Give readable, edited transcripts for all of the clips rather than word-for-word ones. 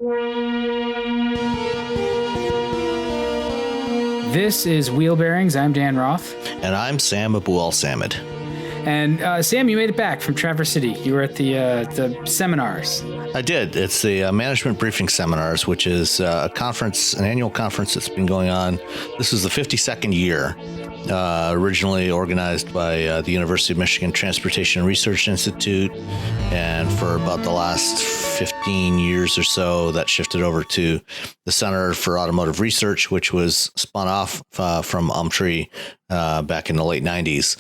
This is Wheelbearings. I'm Dan Roth. And I'm Sam Abu-Al-Samad. And Sam, you made it back from Traverse City. You were at the seminars. I did. It's the Management Briefing Seminars, which is a conference, an annual conference that's been going on. This is the 52nd year, originally organized by the University of Michigan Transportation Research Institute. And for about the last 15 years or so, that shifted over to the Center for Automotive Research, which was spun off from UMTRI back in the late 90s.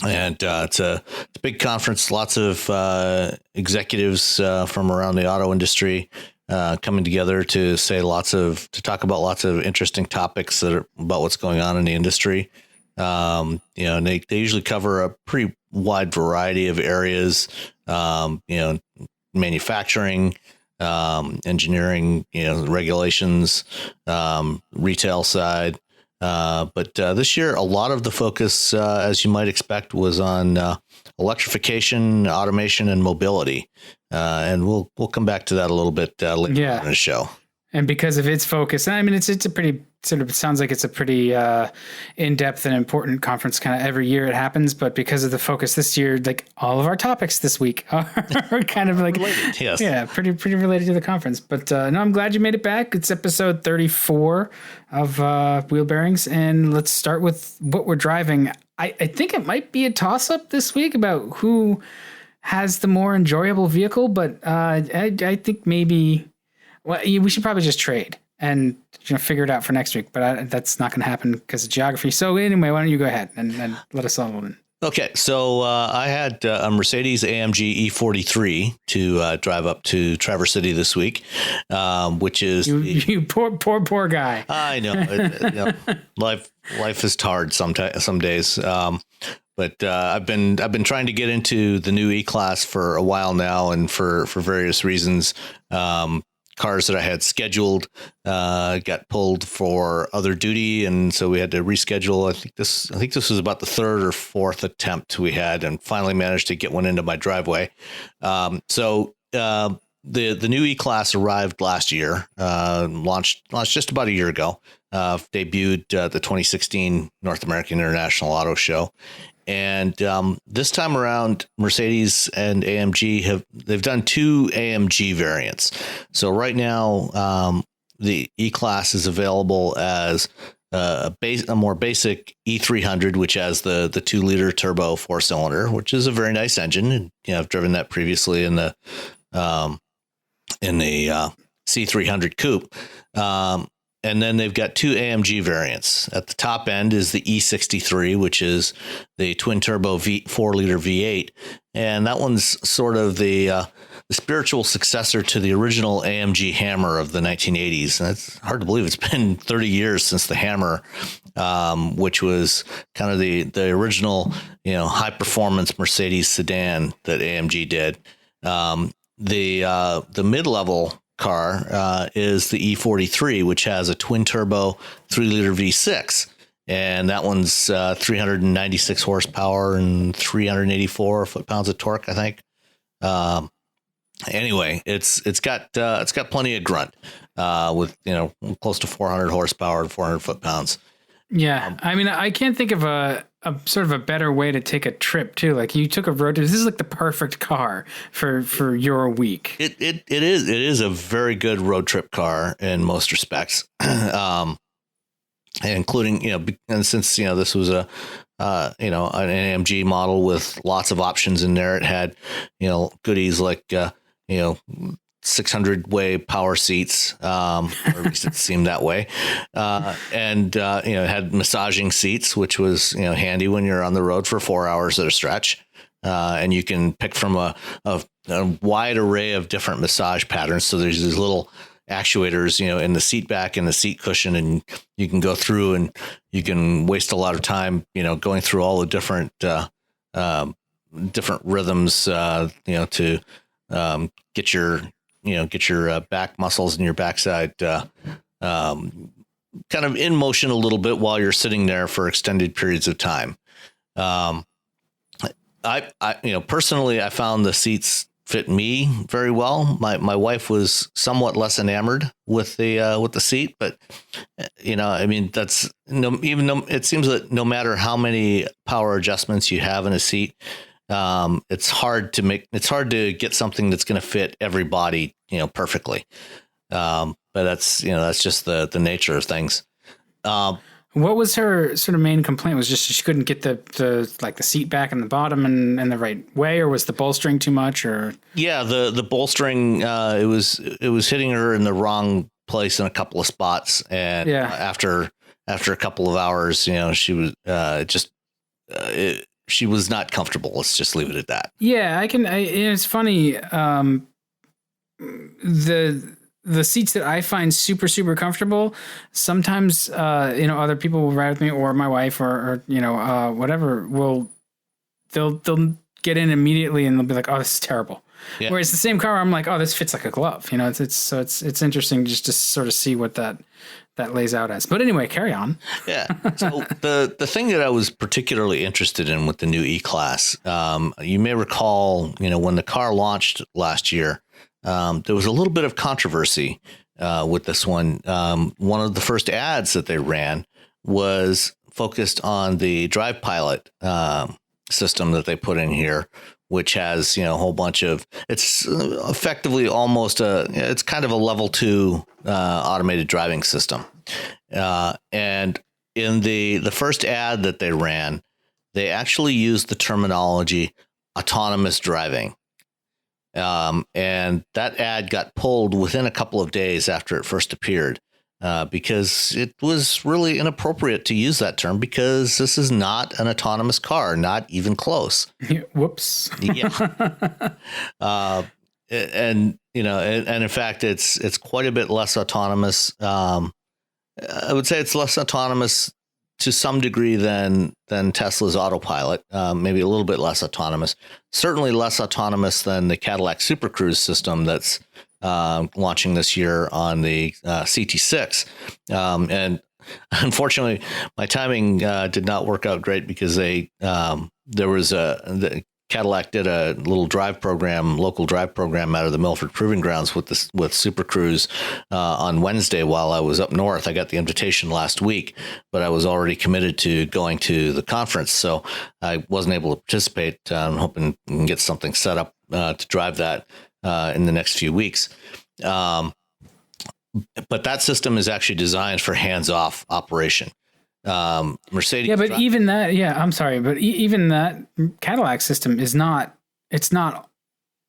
It's a big conference, lots of executives from around the auto industry coming together to talk about lots of interesting topics that are about what's going on in the industry. And they usually cover a pretty wide variety of areas, manufacturing, engineering, regulations, retail side. But this year, a lot of the focus, as you might expect, was on electrification, automation, and mobility. And we'll come back to that a little bit later in the show. And because of its focus, I mean, it's a pretty sounds like it's a pretty in-depth and important conference. Kind of every year it happens, but because of the focus this year, like all of our topics this week are kind of like related, yes. Yeah, pretty related to the conference. But no, I'm glad you made it back. It's episode 34 of Wheelbearings, and let's start with what we're driving. I think it might be a toss-up this week about who has the more enjoyable vehicle, but I think maybe. Well, we should probably just trade and figure it out for next week, but that's not going to happen because of geography. So anyway, why don't you go ahead and let us all in. Okay, so I had a Mercedes-AMG E43 to drive up to Traverse City this week, which is you poor guy. I know, life is hard some days. But I've been trying to get into the new E-Class for a while now, and for various reasons. Cars that I had scheduled got pulled for other duty, and so we had to reschedule. I think this was about the third or fourth attempt we had, and finally managed to get one into my driveway. So the new E-Class arrived last year, launched just about a year ago. Debuted the 2016 North American International Auto Show. And this time around, Mercedes and AMG they've done two AMG variants. So right now, the E-Class is available as a more basic E300, which has the 2-liter turbo 4-cylinder, which is a very nice engine. And, I've driven that previously in the C300 Coupe. And then they've got two AMG variants. At the top end is the E63, which is the twin turbo 4-liter V8. And that one's sort of the spiritual successor to the original AMG Hammer of the 1980s. And it's hard to believe it's been 30 years since the Hammer, which was kind of the original, high performance Mercedes sedan that AMG did. The mid-level car is the E43, which has a twin turbo 3-liter V6, and that one's 396 horsepower and 384 foot-pounds of torque, I think. Anyway, it's got plenty of grunt with close to 400 horsepower and 400 foot-pounds. Yeah, I mean, I can't think of a sort of a better way to take a trip too. Like you took a road trip. This is like the perfect car for your week. It is a very good road trip car in most respects, including and since this was an AMG model with lots of options in there. It had goodies like 600-way power seats, or at least it seemed that way. And it had massaging seats, which was, handy when you're on the road for 4 hours at a stretch. And you can pick from a wide array of different massage patterns. So there's these little actuators, in the seat back and the seat cushion, and you can go through and you can waste a lot of time, going through all the different rhythms, to get your back muscles and your backside kind of in motion a little bit while you're sitting there for extended periods of time. I personally, I found the seats fit me very well. My wife was somewhat less enamored with the seat, but I mean, that's even though it seems that no matter how many power adjustments you have in a seat, it's hard to get something that's going to fit every body, perfectly. But that's just the nature of things. What was her sort of main complaint? Was just she couldn't get the seat back in the bottom and the right way, or was the bolstering too much? Or yeah, the bolstering it was hitting her in the wrong place in a couple of spots, and after a couple of hours, she was she was not comfortable. Let's just leave it at that. Yeah, it's funny. The seats that I find super, super comfortable, sometimes, other people will ride with me, or my wife, or whatever, they'll get in immediately and they'll be like, oh, this is terrible. Yeah. Whereas the same car, I'm like, oh, this fits like a glove. It's interesting just to sort of see what that lays out as. But anyway, carry on. Yeah. So the thing that I was particularly interested in with the new E-Class, you may recall, when the car launched last year, there was a little bit of controversy with this one. One of the first ads that they ran was focused on the Drive Pilot system that they put in here, which has a whole bunch of. It's effectively almost it's kind of a level 2 automated driving system. And in the first ad that they ran, they actually used the terminology autonomous driving. And that ad got pulled within a couple of days after it first appeared, because it was really inappropriate to use that term, because this is not an autonomous car, not even close. Whoops. Yeah. And in fact, it's quite a bit less autonomous. I would say it's less autonomous to some degree than Tesla's autopilot, maybe a little bit less autonomous, certainly less autonomous than the Cadillac Super Cruise system that's launching this year on the CT6. And unfortunately, my timing did not work out great, because Cadillac did a little local drive program out of the Milford Proving Grounds with Super Cruise on Wednesday while I was up north. I got the invitation last week, but I was already committed to going to the conference, so I wasn't able to participate. I'm hoping we can get something set up to drive that in the next few weeks. But that system is actually designed for hands-off operation. Mercedes. Yeah, but even that, I'm sorry, but even that Cadillac system is not. It's not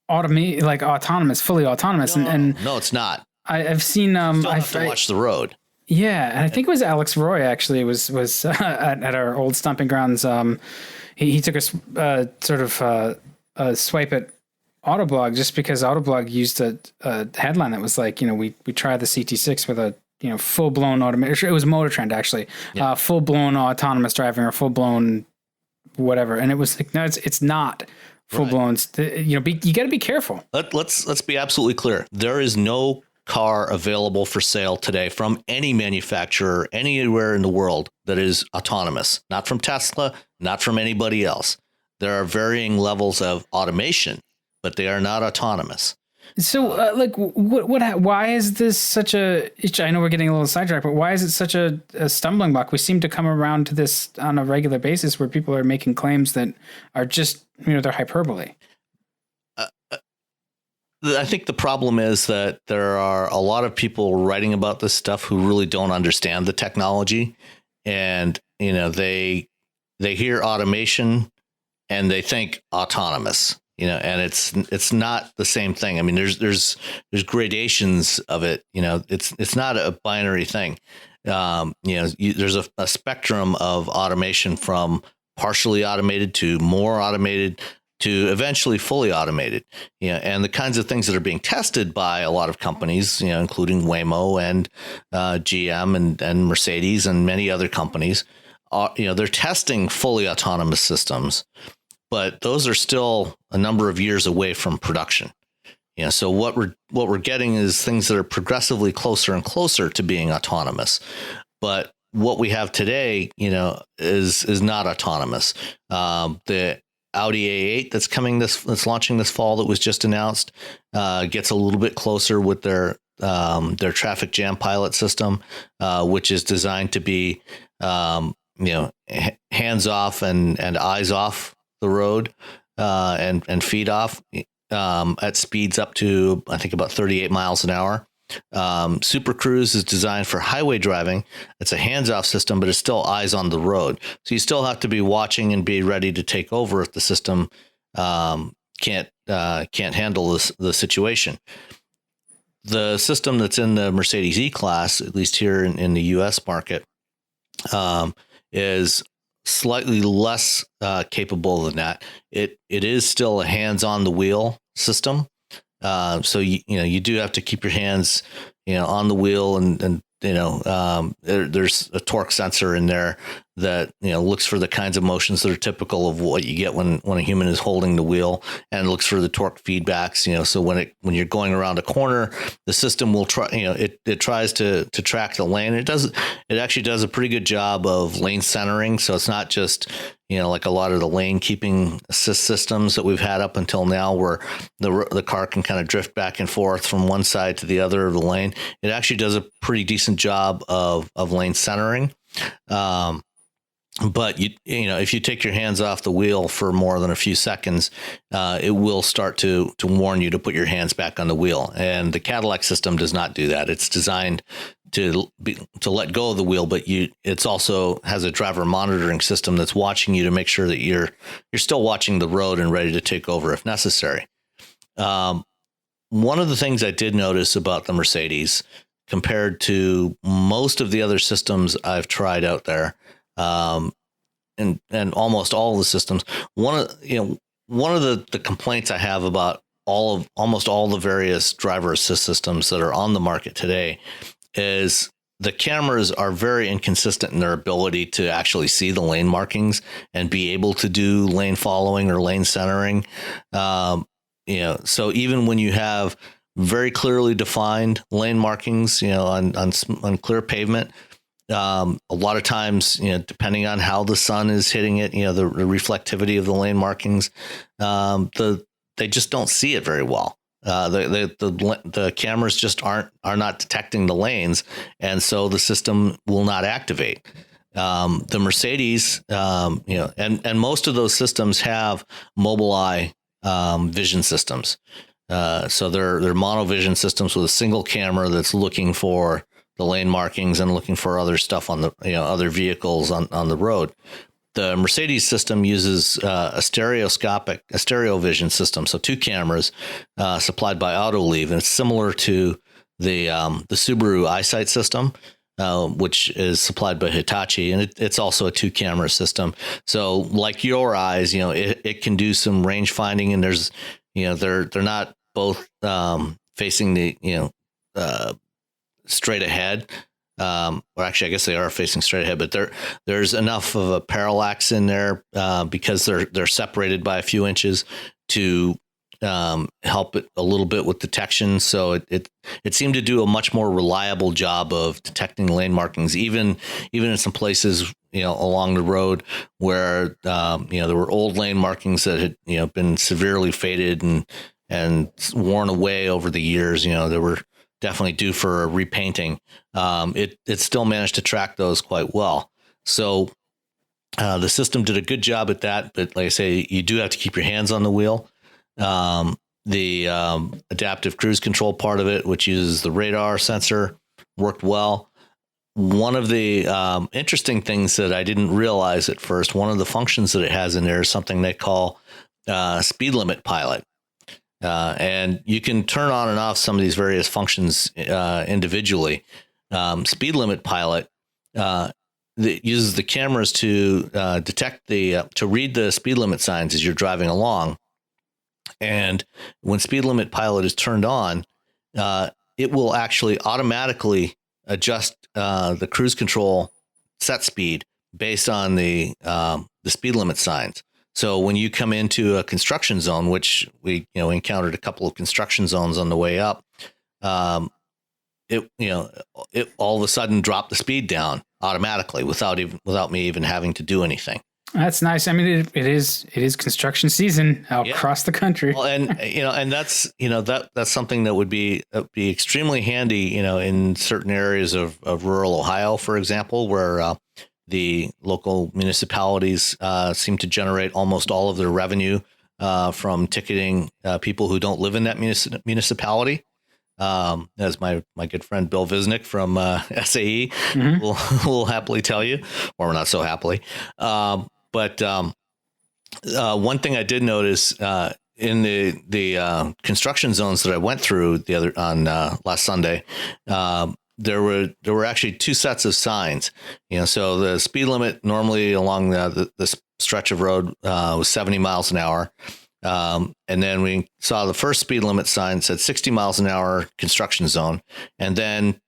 autonomous, fully autonomous. No, it's not. I've seen. You still have to watch the road. Yeah, and I think it was Alex Roy actually was at our old stomping grounds. He took a sort of a swipe at Autoblog, just because Autoblog used a headline that was like, we tried the CT6 with a full blown automated. It was Motor Trend actually, full blown autonomous driving, or full blown whatever. And it was like, no, it's not full blown. You got to be careful. Let's be absolutely clear. There is no car available for sale today from any manufacturer anywhere in the world that is autonomous. Not from Tesla, not from anybody else. There are varying levels of automation, but they are not autonomous. So, why is this such a? I know we're getting a little sidetracked, but why is it such a stumbling block? We seem to come around to this on a regular basis, where people are making claims that are just, they're hyperbole. I think the problem is that there are a lot of people writing about this stuff who really don't understand the technology, and they hear automation and they think autonomous. And it's not the same thing. I mean, there's gradations of it. It's not a binary thing. There's a spectrum of automation, from partially automated to more automated to eventually fully automated. And the kinds of things that are being tested by a lot of companies, including Waymo and GM and Mercedes and many other companies, they're testing fully autonomous systems. But those are still a number of years away from production. So what we're getting is things that are progressively closer and closer to being autonomous. But what we have today, is not autonomous. The Audi A8 that's launching this fall that was just announced gets a little bit closer with their traffic jam pilot system, which is designed to be hands off and eyes off the road and feet off at speeds up to, I think, about 38 miles an hour. Super Cruise is designed for highway driving. It's a hands-off system, but it's still eyes on the road. So you still have to be watching and be ready to take over if the system can't handle the situation. The system that's in the Mercedes E-Class, at least here in the U.S. market, is slightly less capable than that. It is still a hands-on the wheel system. So you do have to keep your hands, on the wheel and there's a torque sensor in there that, looks for the kinds of motions that are typical of what you get when a human is holding the wheel, and looks for the torque feedbacks, so when you're going around a corner, the system will try, it tries to track the lane. It actually does a pretty good job of lane centering. So it's not just, like a lot of the lane keeping assist systems that we've had up until now, where the car can kind of drift back and forth from one side to the other of the lane. It actually does a pretty decent job of lane centering. But if you take your hands off the wheel for more than a few seconds, it will start to warn you to put your hands back on the wheel. And the Cadillac system does not do that. It's designed to let go of the wheel, but it's also has a driver monitoring system that's watching you to make sure that you're still watching the road and ready to take over if necessary. One of the things I did notice about the Mercedes compared to most of the other systems I've tried out there, and almost all of the systems, one of the complaints I have about almost all the various driver assist systems that are on the market today is the cameras are very inconsistent in their ability to actually see the lane markings and be able to do lane following or lane centering. So even when you have very clearly defined lane markings, on clear pavement, a lot of times, depending on how the sun is hitting it, the reflectivity of the lane markings, they just don't see it very well. The cameras just are not detecting the lanes, and so the system will not activate. The Mercedes, and most of those systems have Mobileye vision systems. So they're monovision systems with a single camera that's looking for the lane markings and looking for other stuff on the other vehicles on the road. The Mercedes system uses a stereo vision system, so two cameras supplied by Autoliv, and it's similar to the Subaru EyeSight system, which is supplied by Hitachi, and it's also a two camera system. So like your eyes, it can do some range finding, and there's they're not both facing the straight ahead. Or actually, I guess they are facing straight ahead, but there's enough of a parallax in there because they're separated by a few inches to help it a little bit with detection. So it seemed to do a much more reliable job of detecting lane markings, even in some places along the road where there were old lane markings that had been severely faded and worn away over the years. They were definitely due for a repainting. It still managed to track those quite well. So the system did a good job at that. But like I say, you do have to keep your hands on the wheel. The adaptive cruise control part of it, which uses the radar sensor, worked well. One of the interesting things that I didn't realize at first, one of the functions that it has in there is something they call speed limit pilot. And you can turn on and off some of these various functions individually. Speed limit pilot that uses the cameras to detect to read the speed limit signs as you're driving along. And when speed limit pilot is turned on, it will actually automatically adjust the cruise control set speed based on the speed limit signs. So when you come into a construction zone, which we encountered a couple of construction zones on the way up, it all of a sudden dropped the speed down automatically without me even having to do anything. That's nice. I mean, it is construction season across the country. Well, and that's something that would be extremely handy, in certain areas of rural Ohio, for example, where the local municipalities seem to generate almost all of their revenue from ticketing people who don't live in that municipality. As my good friend Bill Visnick from SAE will happily tell you, or not so happily. But one thing I did notice in the construction zones that I went through last Sunday, there were actually two sets of signs. So the speed limit normally along the stretch of road was 70 miles an hour. And then we saw the first speed limit sign said 60 miles an hour construction zone. And then,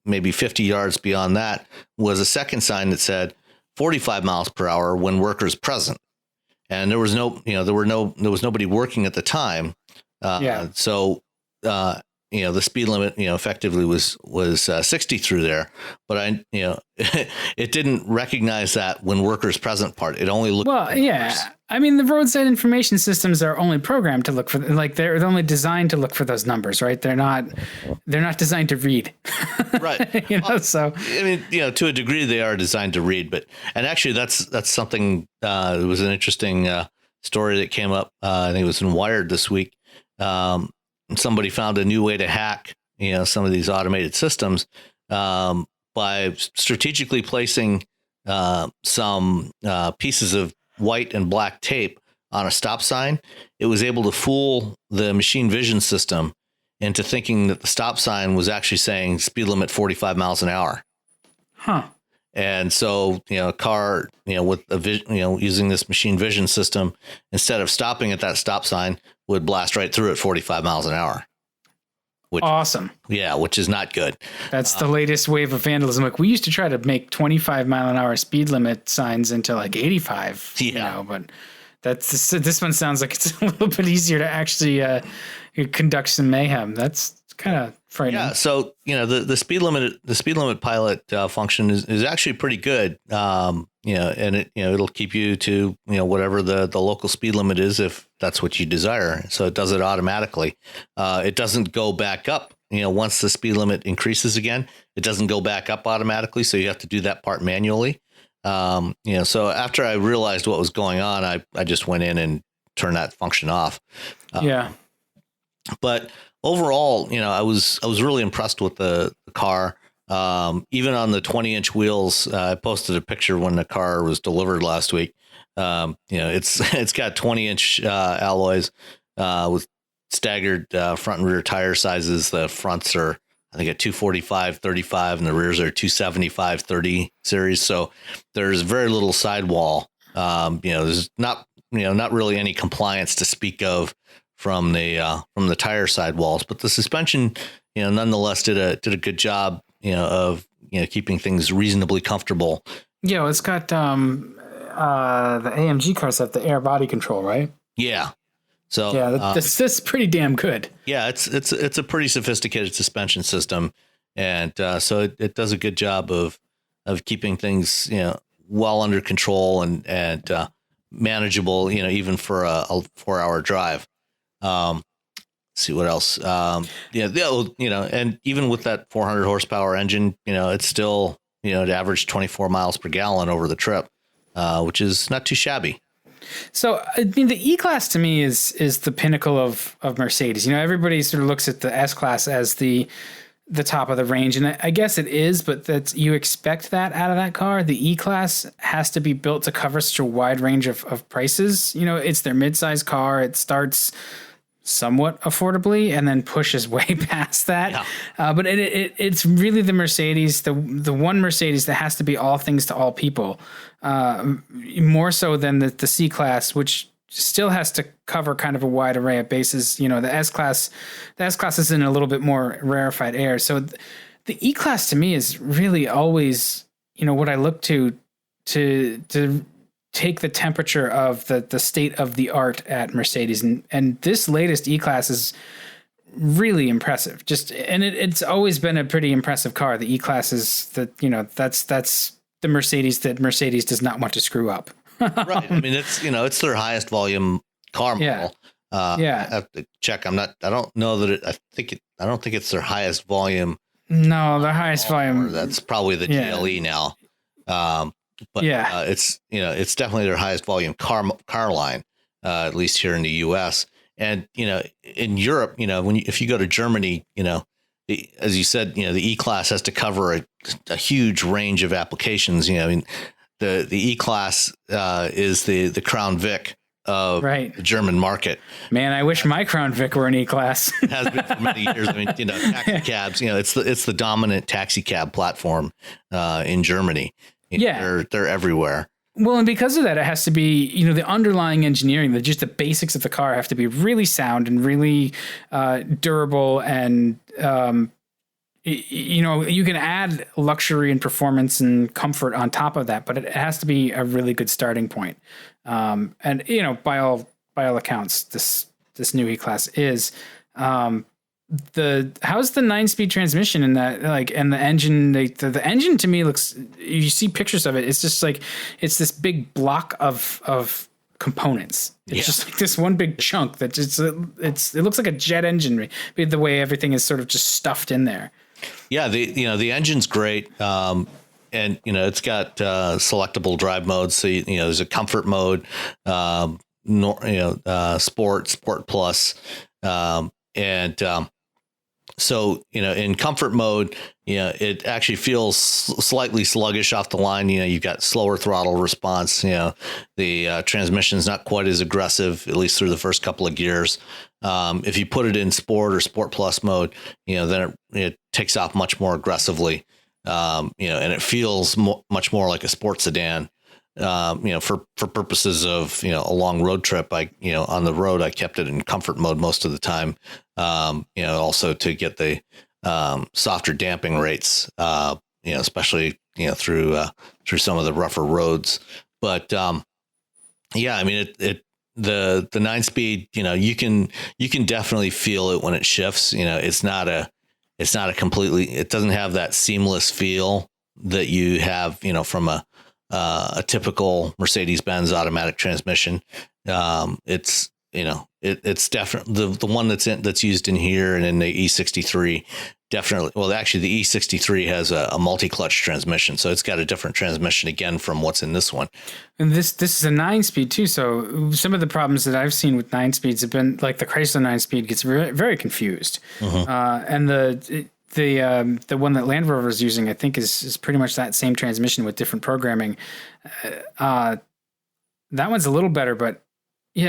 maybe 50 yards beyond that was a second sign that said 45 miles per hour when workers present. And there was there was nobody working at the time. So, the speed limit, effectively was 60 through there, but it didn't recognize that when workers present part. It only looked. Well, yeah. I mean, the roadside information systems are only programmed to look for, they're only designed to look for those numbers, right? They're not designed to read. Right. So. I mean, to a degree they are designed to read, and actually that's something, it was an interesting story that came up. I think it was in Wired this week. Somebody found a new way to hack, some of these automated systems by strategically placing some pieces of white and black tape on a stop sign. It was able to fool the machine vision system into thinking that the stop sign was actually saying speed limit 45 miles an hour. Huh. And so, a car, with using this machine vision system, instead of stopping at that stop sign, would blast right through at 45 miles an hour. Awesome. Yeah, which is not good. That's the latest wave of vandalism. Like, we used to try to make 25 mile an hour speed limit signs into 85. Yeah. But this one sounds like it's a little bit easier to actually conduct some mayhem. That's kind of frightening. Yeah. So, the speed limit pilot function is actually pretty good. And it'll keep you to, whatever the local speed limit is, if that's what you desire. So it does it automatically. It doesn't go back up. Once the speed limit increases again, it doesn't go back up automatically. So you have to do that part manually. So after I realized what was going on, I just went in and turned that function off. But overall, I was really impressed with the car. Even on the 20-inch wheels, I posted a picture when the car was delivered last week. It's got 20-inch alloys with staggered front and rear tire sizes. The fronts are, I think, at 245/35, and the rears are 275/30 series. So there's very little sidewall. There's not really any compliance to speak of from the tire sidewalls, but the suspension, nonetheless did a good job, of keeping things reasonably comfortable. Yeah, it's got the AMG cars have the air body control, right? Yeah. So yeah, that's pretty damn good. Yeah, it's a pretty sophisticated suspension system, and so it does a good job of keeping things well under control and manageable, even for a 4-hour drive. See what else. And even with that 400 horsepower engine, it's still, it averaged 24 miles per gallon over the trip, which is not too shabby. So, I mean, the E-Class to me is the pinnacle of Mercedes. Everybody sort of looks at the S-Class as the top of the range, and I guess it is, but you expect that out of that car. The E-Class has to be built to cover such a wide range of prices. It's their mid-size car. It starts somewhat affordably and then pushes way past that. Yeah. But it's really the Mercedes, the one Mercedes that has to be all things to all people, more so than the C-Class, which still has to cover kind of a wide array of bases. The S-Class is in a little bit more rarefied air. So the E-Class to me is really always, what I look to take the temperature of the state of the art at Mercedes. And this latest E-Class is really impressive. It's always been a pretty impressive car. The E-Class is that's the Mercedes that Mercedes does not want to screw up. Right. I mean, it's their highest volume car model. Yeah. I have to check. I don't know that I don't think it's their highest volume. No, the highest volume. That's probably the GLE now. But it's definitely their highest volume car line, at least here in the US. And, in Europe, if you go to Germany, as you said, the E-Class has to cover a huge range of applications. The E-Class is the Crown Vic of the German market. Man, I wish my Crown Vic were an E-Class. It has been for many years. I mean, taxi cabs, it's the dominant taxi cab platform in Germany. They're everywhere. Well, and because of that, it has to be, the underlying engineering, just the basics of the car have to be really sound and really durable. And, you can add luxury and performance and comfort on top of that, but it has to be a really good starting point. And, by all accounts, this new E-Class is, how's the 9-speed transmission in that, and the engine, the engine to me looks, you see pictures of it, it's just like, it's this big block of components. It's just like this one big chunk that it looks like a jet engine, the way everything is sort of just stuffed in there. Yeah. The engine's great. And it's got selectable drive modes. So, there's a comfort mode, sport plus, so, in comfort mode, it actually feels slightly sluggish off the line. You've got slower throttle response. The transmission is not quite as aggressive, at least through the first couple of gears. If you put it in sport or sport plus mode, then it takes off much more aggressively. And it feels much more like a sports sedan. For purposes of, a long road trip, on the road, I kept it in comfort mode most of the time. Also to get the, softer damping rates, especially, through some of the rougher roads. But, the 9-speed, you can definitely feel it when it shifts. It's not a completely, it doesn't have that seamless feel that you have, from a typical Mercedes-Benz automatic transmission. It's definitely the one that's used in here and in the E63 definitely. Well, actually the E63 has a multi-clutch transmission, so it's got a different transmission again from what's in this one. And this is a 9-speed too. So some of the problems that I've seen with 9-speeds have been like the Chrysler 9-speed gets very, very confused. And the one that Land Rover is using, I think, is pretty much that same transmission with different programming. That one's a little better, but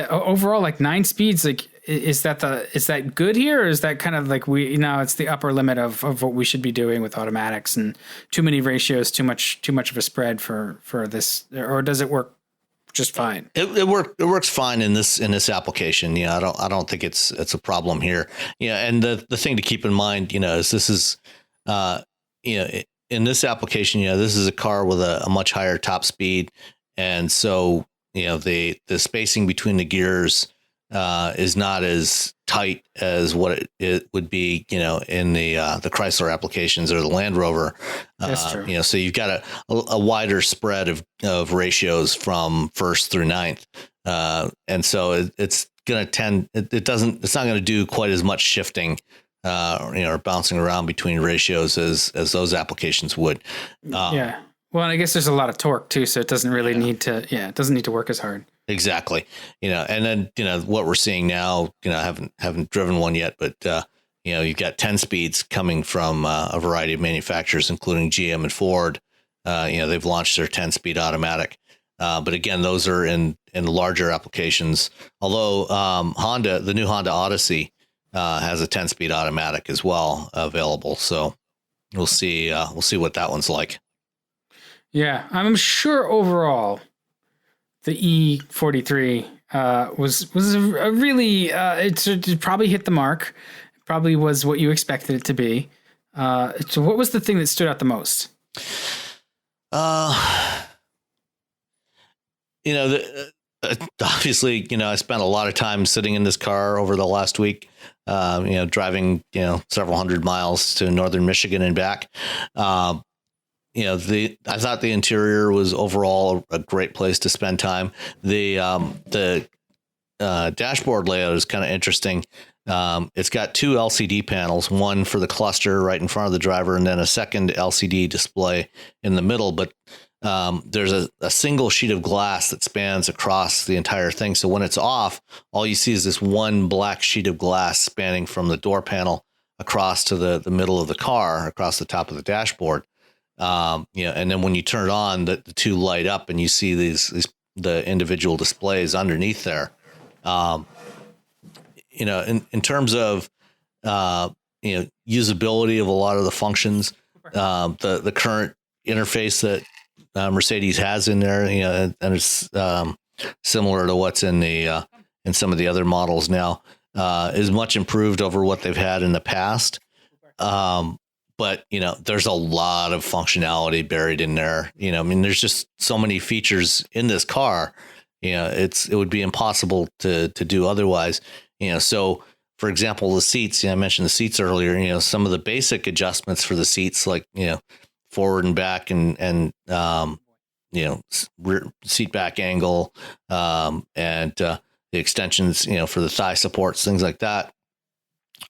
overall, like 9 speeds, like is that good here, or is that kind of like it's the upper limit of what we should be doing with automatics, and too many ratios, too much of a spread for this, or does it work just fine? It works fine in this application. I don't think it's a problem here. And the thing to keep in mind, is this is, in this application, this is a car with a much higher top speed. And so, the spacing between the gears, is not as tight as what it would be, in the Chrysler applications or the Land Rover. That's true. So you've got a wider spread of ratios from first through ninth. And so it's going to tend, it's not going to do quite as much shifting, or bouncing around between ratios as those applications would. Yeah. Well, and I guess there's a lot of torque too, so it doesn't really need to, it doesn't need to work as hard. Exactly. And then, what we're seeing now, I haven't driven one yet, but, you've got 10 speeds coming from a variety of manufacturers, including GM and Ford. They've launched their 10-speed automatic. But again, those are in larger applications. Although Honda, the new Honda Odyssey, has a 10-speed automatic as well available. So we'll see what that one's like. Yeah, I'm sure overall the E43 was a really it probably hit the mark. It probably was what you expected it to be. So what was the thing that stood out the most? Obviously, I spent a lot of time sitting in this car over the last week, driving, several hundred miles to northern Michigan and back. I thought the interior was overall a great place to spend time. The dashboard layout is kind of interesting. It's got two LCD panels, one for the cluster right in front of the driver, and then a second LCD display in the middle. But there's a single sheet of glass that spans across the entire thing. So when it's off, all you see is this one black sheet of glass spanning from the door panel across to the middle of the car, across the top of the dashboard. And then when you turn it on, the two light up, and you see the individual displays underneath there. In terms of usability of a lot of the functions, the current interface that Mercedes has in there, and it's similar to what's in some of the other models now, is much improved over what they've had in the past. But there's a lot of functionality buried in there. There's just so many features in this car. It would be impossible to do otherwise. So for example, the seats, I mentioned the seats earlier, some of the basic adjustments for the seats, like, forward and back and rear seat back angle, and the extensions, for the thigh supports, things like that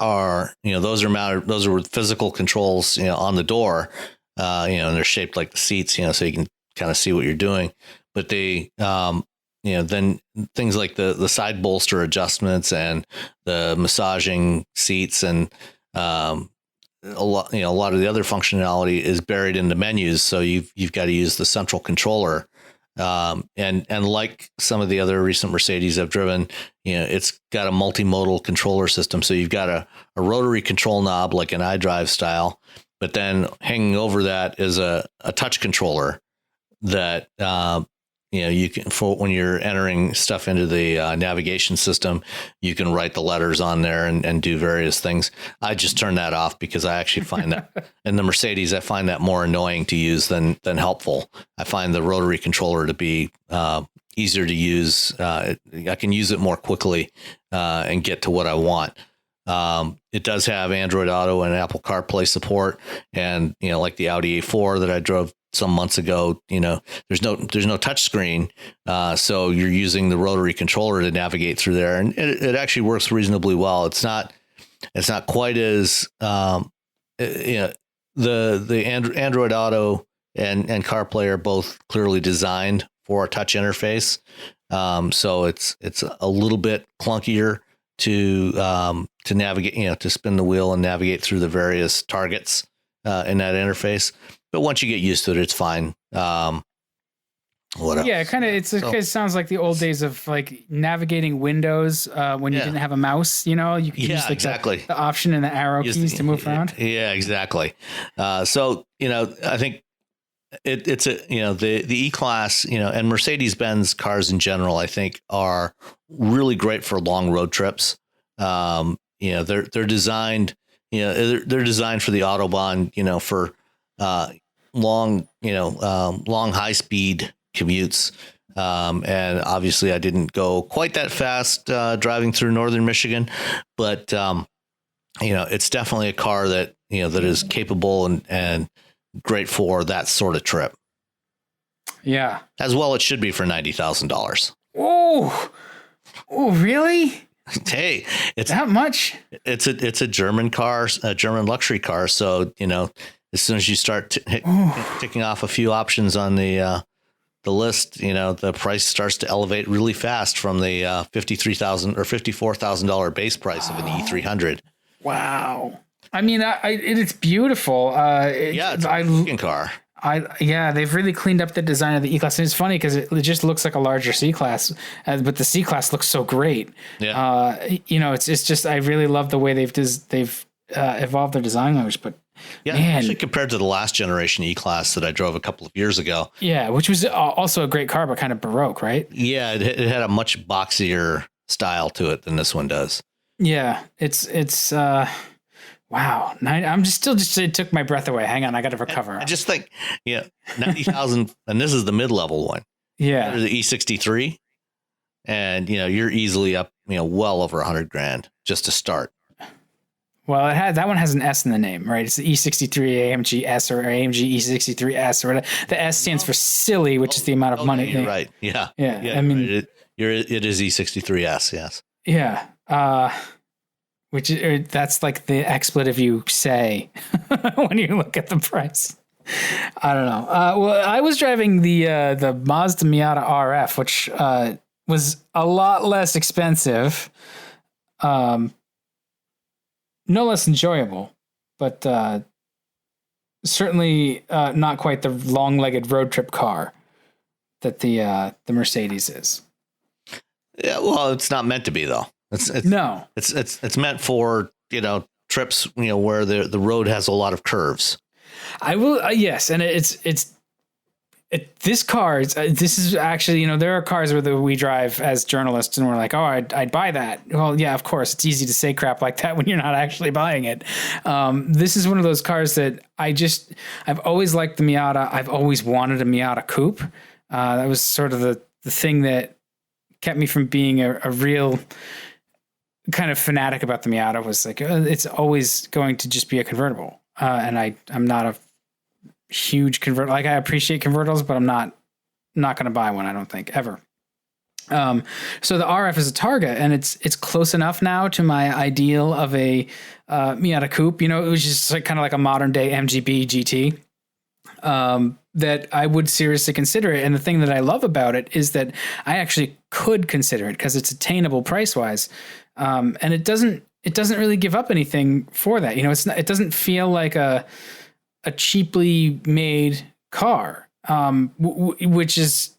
are, those are mounted, those are physical controls, on the door, and they're shaped like the seats, so you can kind of see what you're doing. But they, then things like the side bolster adjustments and the massaging seats and a lot of the other functionality is buried in the menus. So you've got to use the central controller. And like some of the other recent Mercedes I've driven, it's got a multimodal controller system. So you've got a rotary control knob, like an iDrive style, but then hanging over that is a touch controller that, you can, for when you're entering stuff into the navigation system, you can write the letters on there and do various things. I just turn that off because I actually find that in the Mercedes, I find that more annoying to use than helpful. I find the rotary controller to be easier to use. I can use it more quickly and get to what I want. It does have Android Auto and Apple CarPlay support, and like the Audi A4 that I drove some months ago, there's no touch screen, so you're using the rotary controller to navigate through there, and it actually works reasonably well. It's not quite as the Android Auto and CarPlay are both clearly designed for a touch interface, so it's a little bit clunkier to navigate, to spin the wheel and navigate through the various targets in that interface. But once you get used to it, it's fine. Whatever. Yeah, it sounds like the old days of like navigating windows when you didn't have a mouse. You could use like exactly the option and the arrow keys to move around. Yeah, exactly. So I think it's the E-Class, and Mercedes-Benz cars in general, I think, are really great for long road trips. They're designed, they're designed for the Autobahn, for long high speed commutes. And obviously I didn't go quite that fast driving through northern Michigan, but it's definitely a car that that is capable and great for that sort of trip. Yeah, as well it should be for $90,000. Oh, really? Hey, it's that much. It's a German car, a German luxury car. So as soon as you start ticking off a few options on the list, the price starts to elevate really fast from the $53,000 or $54,000 base price of an E300. Wow. I mean, it's beautiful. It's a looking car. They've really cleaned up the design of the E-Class. And it's funny because it just looks like a larger C-Class, but the C-Class looks so great. Yeah. It's just, I really love the way they've evolved their design language, but yeah, man, actually compared to the last generation E-Class that I drove a couple of years ago. Yeah, which was also a great car, but kind of Baroque, right? Yeah, it had a much boxier style to it than this one does. Yeah, it's wow. It took my breath away. Hang on, I got to recover. I just think, 90,000, and this is the mid-level one. Yeah, the E63, and you're easily up, well over $100,000 just to start. Well, that one has an S in the name, right? It's the E63 AMG S or AMG E63 S or whatever. The S stands for silly, which is the amount of money. You're right. Yeah. Yeah. I mean, right. It is E63S. Yes. Yeah. That's like the expletive you say when you look at the price. I don't know. Well, I was driving the Mazda Miata RF, which was a lot less expensive, no less enjoyable, but certainly not quite the long-legged road trip car that the Mercedes is. Yeah, well, it's not meant to be though. No. It's meant for, trips, where the road has a lot of curves. I will, yes, and this car. This is actually, there are cars where we drive as journalists, and we're like, oh, I'd buy that. Well, yeah, of course, it's easy to say crap like that when you're not actually buying it. This is one of those cars that I've always liked the Miata. I've always wanted a Miata coupe. That was sort of the thing that kept me from being a real kind of fanatic about the Miata. Was like, it's always going to just be a convertible. And I'm not a huge convertible. Like, I appreciate convertibles, but I'm not going to buy one. I don't think ever. So the RF is a Targa, and it's close enough now to my ideal of a Miata coupe. It was just kind of like a modern day MGB GT. That I would seriously consider it. And the thing that I love about it is that I actually could consider it because it's attainable price wise. And it doesn't really give up anything for that. It doesn't feel like a cheaply made car, which is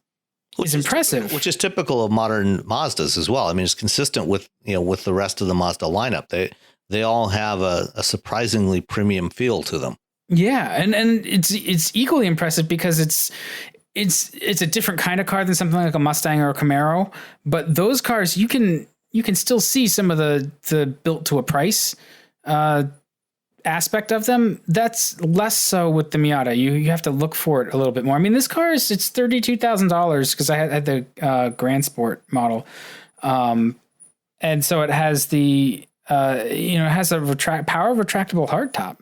impressive. Which is typical of modern Mazdas as well. I mean, it's consistent with the rest of the Mazda lineup. They all have a surprisingly premium feel to them. Yeah, and it's equally impressive because it's a different kind of car than something like a Mustang or a Camaro. But those cars, you can still see some of the built to a price aspect of them. That's less so with the Miata. You have to look for it a little bit more. I mean, this car it's $32,000 because I had the Grand Sport model, and so it has it has a power retractable hardtop.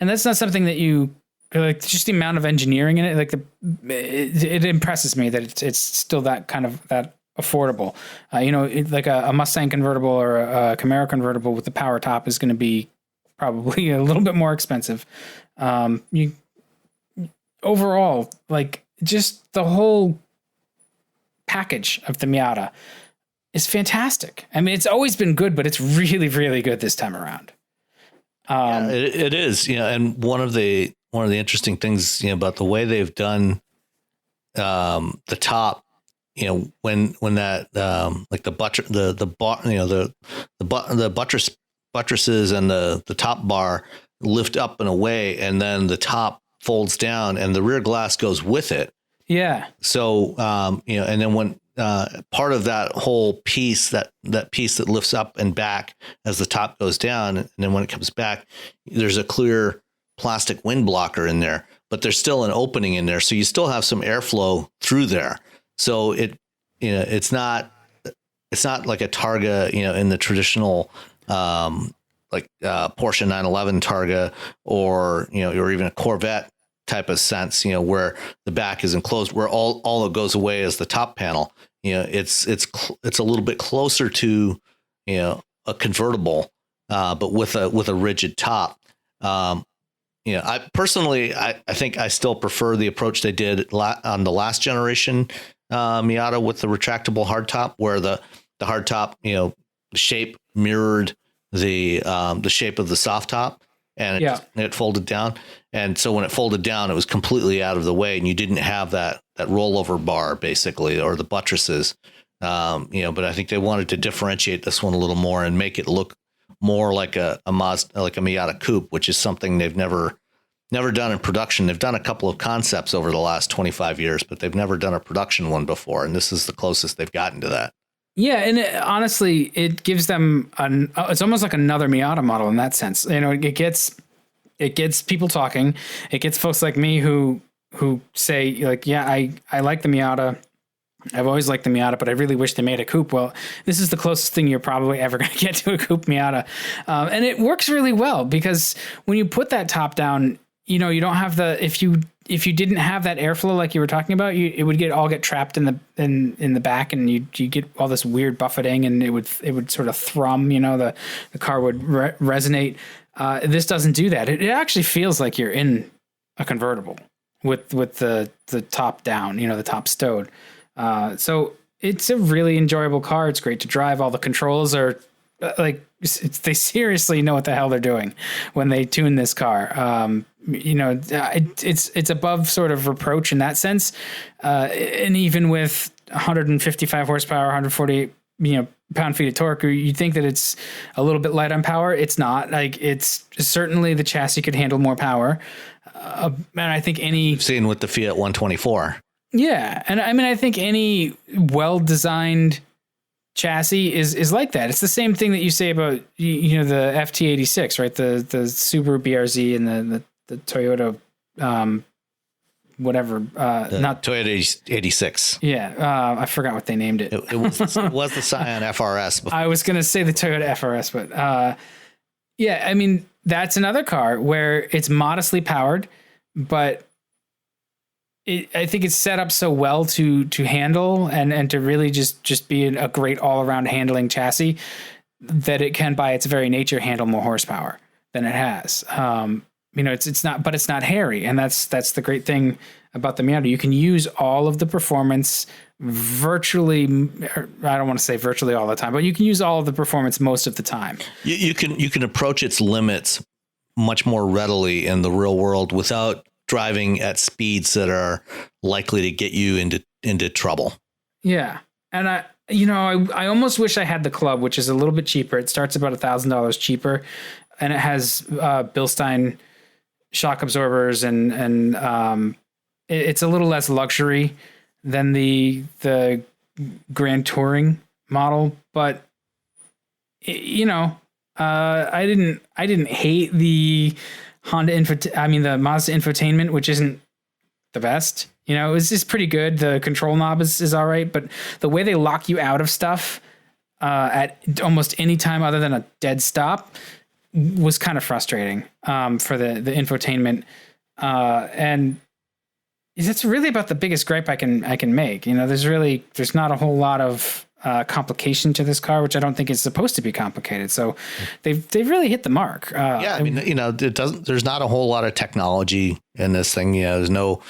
And that's not something that you like. Just the amount of engineering in it, like it impresses me that it's still that affordable. Like a Mustang convertible or a Camaro convertible with the power top is going to be probably a little bit more expensive. Overall, like just the whole package of the Miata is fantastic. I mean, it's always been good, but it's really, really good this time around. It is, and one of the interesting things, about the way they've done the top, when that like the buttresses and the top bar lift up and away, and then the top folds down and the rear glass goes with it. Yeah. So and then when part of that whole piece, that piece that lifts up and back as the top goes down, and then when it comes back, there's a clear plastic wind blocker in there, but there's still an opening in there, so you still have some airflow through there. So it's not like a Targa, in the traditional Porsche 911 Targa or even a Corvette type of sense, where the back is enclosed, where all that goes away is the top panel. It's a little bit closer to a convertible, but with a rigid top. I personally, I think I still prefer the approach they did on the last generation Miata with the retractable hardtop, where the hardtop shape mirrored the shape of the soft top, and it folded down. And so when it folded down, it was completely out of the way, and you didn't have that rollover bar basically, or the buttresses. But I think they wanted to differentiate this one a little more and make it look more like a Mazda, like a Miata coupe, which is something they've never done in production. They've done a couple of concepts over the last 25 years, but they've never done a production one before, and this is the closest they've gotten to that. Yeah, and honestly, it gives them it's almost like another Miata model in that sense. It gets people talking. It gets folks like me who say like, yeah, I like the Miata. I've always liked the Miata, but I really wish they made a coupe. Well, this is the closest thing you're probably ever going to get to a coupe Miata. And it works really well because when you put that top down, you don't have if you didn't have that airflow like you were talking about, it would get trapped in the back, and you get all this weird buffeting, and it would sort of thrum. The car would resonate. This doesn't do that. It actually feels like you're in a convertible with the top down. The top stowed. So it's a really enjoyable car. It's great to drive. All the controls are they seriously know what the hell they're doing when they tune this car. It's above sort of reproach in that sense. And even with 155 horsepower, 148, pound-feet of torque, you'd think that it's a little bit light on power. It's not. It's certainly the chassis could handle more power. And I think seen with the Fiat 124. Yeah. And I think any well-designed chassis is like that. It's the same thing that you say about, the FT86, right? The Subaru BRZ and the Toyota, whatever, not Toyota 86. Yeah. I forgot what they named it. It was the Scion FRS. I was going to say the Toyota FRS, but, that's another car where it's modestly powered, but I think it's set up so well to handle and to really just be a great all around handling chassis that it can, by its very nature, handle more horsepower than it has. It's not hairy, and that's the great thing about the Miata. You can use all of the performance virtually. I don't want to say virtually all the time, but you can use all of the performance most of the time. You can approach its limits much more readily in the real world without driving at speeds that are likely to get you into trouble. Yeah. And I almost wish I had the Club, which is a little bit cheaper. It starts about $1,000 cheaper, and it has Bilstein shock absorbers, and it's a little less luxury than the Grand Touring model, but I didn't hate the the Mazda infotainment, which isn't the best. It's just pretty good. The control knob is all right, but the way they lock you out of stuff at almost any time other than a dead stop was kind of frustrating for the infotainment. And that's really about the biggest gripe I can make. There's not a whole lot of complication to this car, which I don't think is supposed to be complicated. So they've really hit the mark. There's not a whole lot of technology in this thing. There's no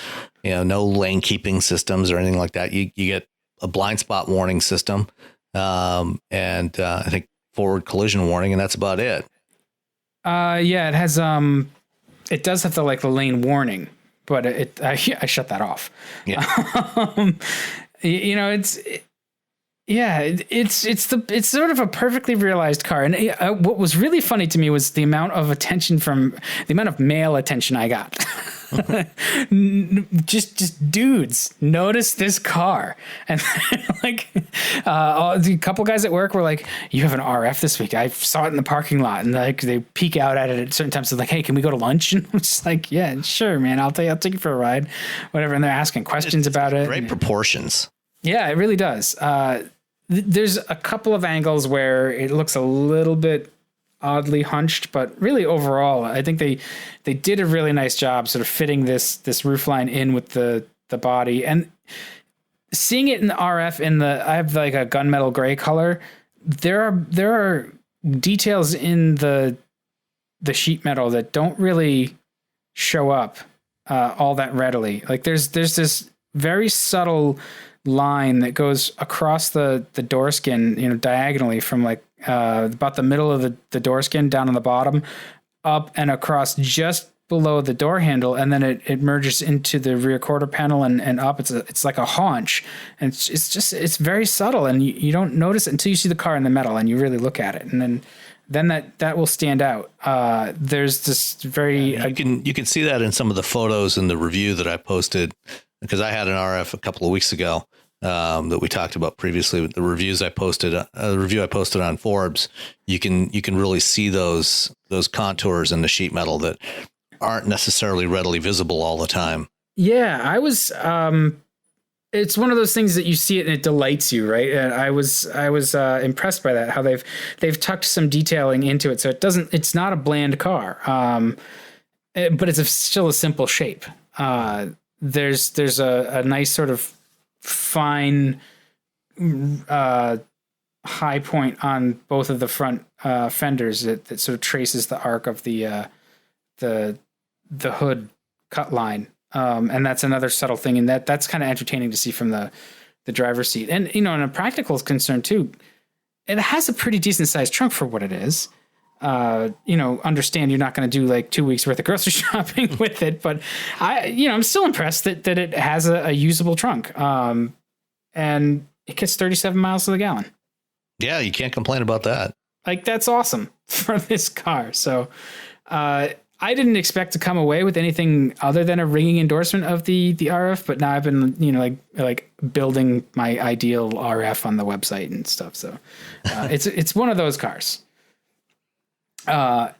lane keeping systems or anything like that. You get a blind spot warning system, and I think forward collision warning, and that's about it. It has, it does have the lane warning, but I shut that off. Yeah. It's sort of a perfectly realized car. And what was really funny to me was the amount of male attention I got. just dudes notice this car, and a couple guys at work were like, "You have an RF this week? I saw it in the parking lot," and they peek out at it at certain times. They're like, "Hey, can we go to lunch?" And I'm just like, "Yeah, sure, man. I'll take you for a ride, whatever." And they're asking questions about it. Great proportions. Yeah, it really does. There's a couple of angles where it looks a little bit oddly hunched, but really overall, I think they did a really nice job sort of fitting this roofline in with the body, and seeing it in the RF I have a gunmetal gray color. There are details in the sheet metal that don't really show up all that readily. There's this very subtle line that goes across the door skin, diagonally from about the middle of the door skin down on the bottom, up and across just below the door handle, and then it merges into the rear quarter panel and up. It's like a haunch, and it's very subtle, and you don't notice it until you see the car in the metal and you really look at it, and then that will stand out. There's this very you can see that in some of the photos in the review that I posted, because I had an RF a couple of weeks ago that we talked about previously. The reviews I posted, the review I posted on Forbes, you can really see those contours in the sheet metal that aren't necessarily readily visible all the time. Yeah, I was it's one of those things that you see it and it delights you, right? And I was impressed by that, how they've tucked some detailing into it, so it's not a bland car, but it's still a simple shape. There's a nice sort of fine high point on both of the front fenders that sort of traces the arc of the hood cut line. And that's another subtle thing, and that's kind of entertaining to see from the driver's seat. And, in a practical concern too, it has a pretty decent sized trunk for what it is. Understand you're not going to do like 2 weeks worth of grocery shopping with it, but I'm still impressed that it has a usable trunk. And it gets 37 miles to the gallon. Yeah, you can't complain about that. Like, that's awesome for this car. So, I didn't expect to come away with anything other than a ringing endorsement of the RF, but now I've been, like building my ideal RF on the website and stuff. So, it's one of those cars. Yeah,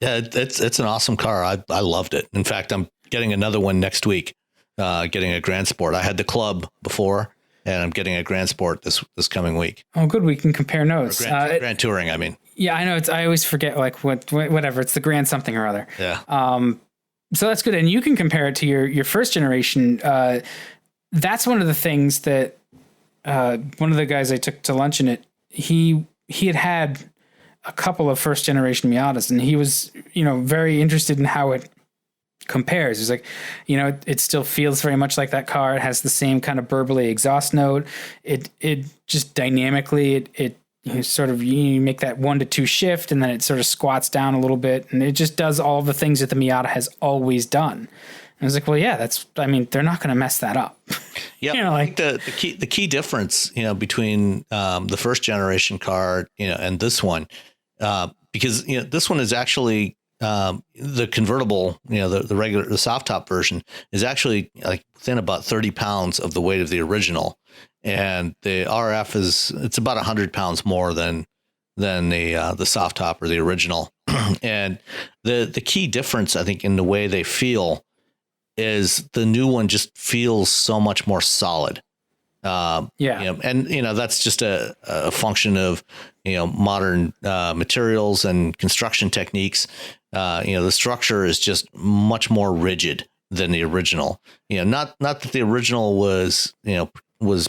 it's an awesome car. I loved it. In fact, I'm getting another one next week. Getting a Grand Sport. I had the Club before, and I'm getting a Grand Sport this coming week. Oh, good. We can compare notes. Grand Touring, I mean. Yeah, I know. I always forget whatever. It's the Grand something or other. Yeah. So that's good, and you can compare it to your first generation. That's one of the things that one of the guys I took to lunch in it. He had a couple of first generation Miatas, and he was very interested in how it compares. He's like, it still feels very much like that car. It has the same kind of burbly exhaust note. It just dynamically you make that 1 to 2 shift, and then it sort of squats down a little bit, and it just does all the things that the Miata has always done. And I was like, well, yeah, they're not going to mess that up. Yeah, I think the key difference, between the first generation car, and this one, because this one is actually the convertible, the soft top version is actually like within about 30 pounds of the weight of the original. And the RF it's about 100 pounds more than the soft top or the original. And the key difference, I think, in the way they feel is the new one just feels so much more solid. And that's just a function of modern materials and construction techniques. The structure is just much more rigid than the original. Not that the original was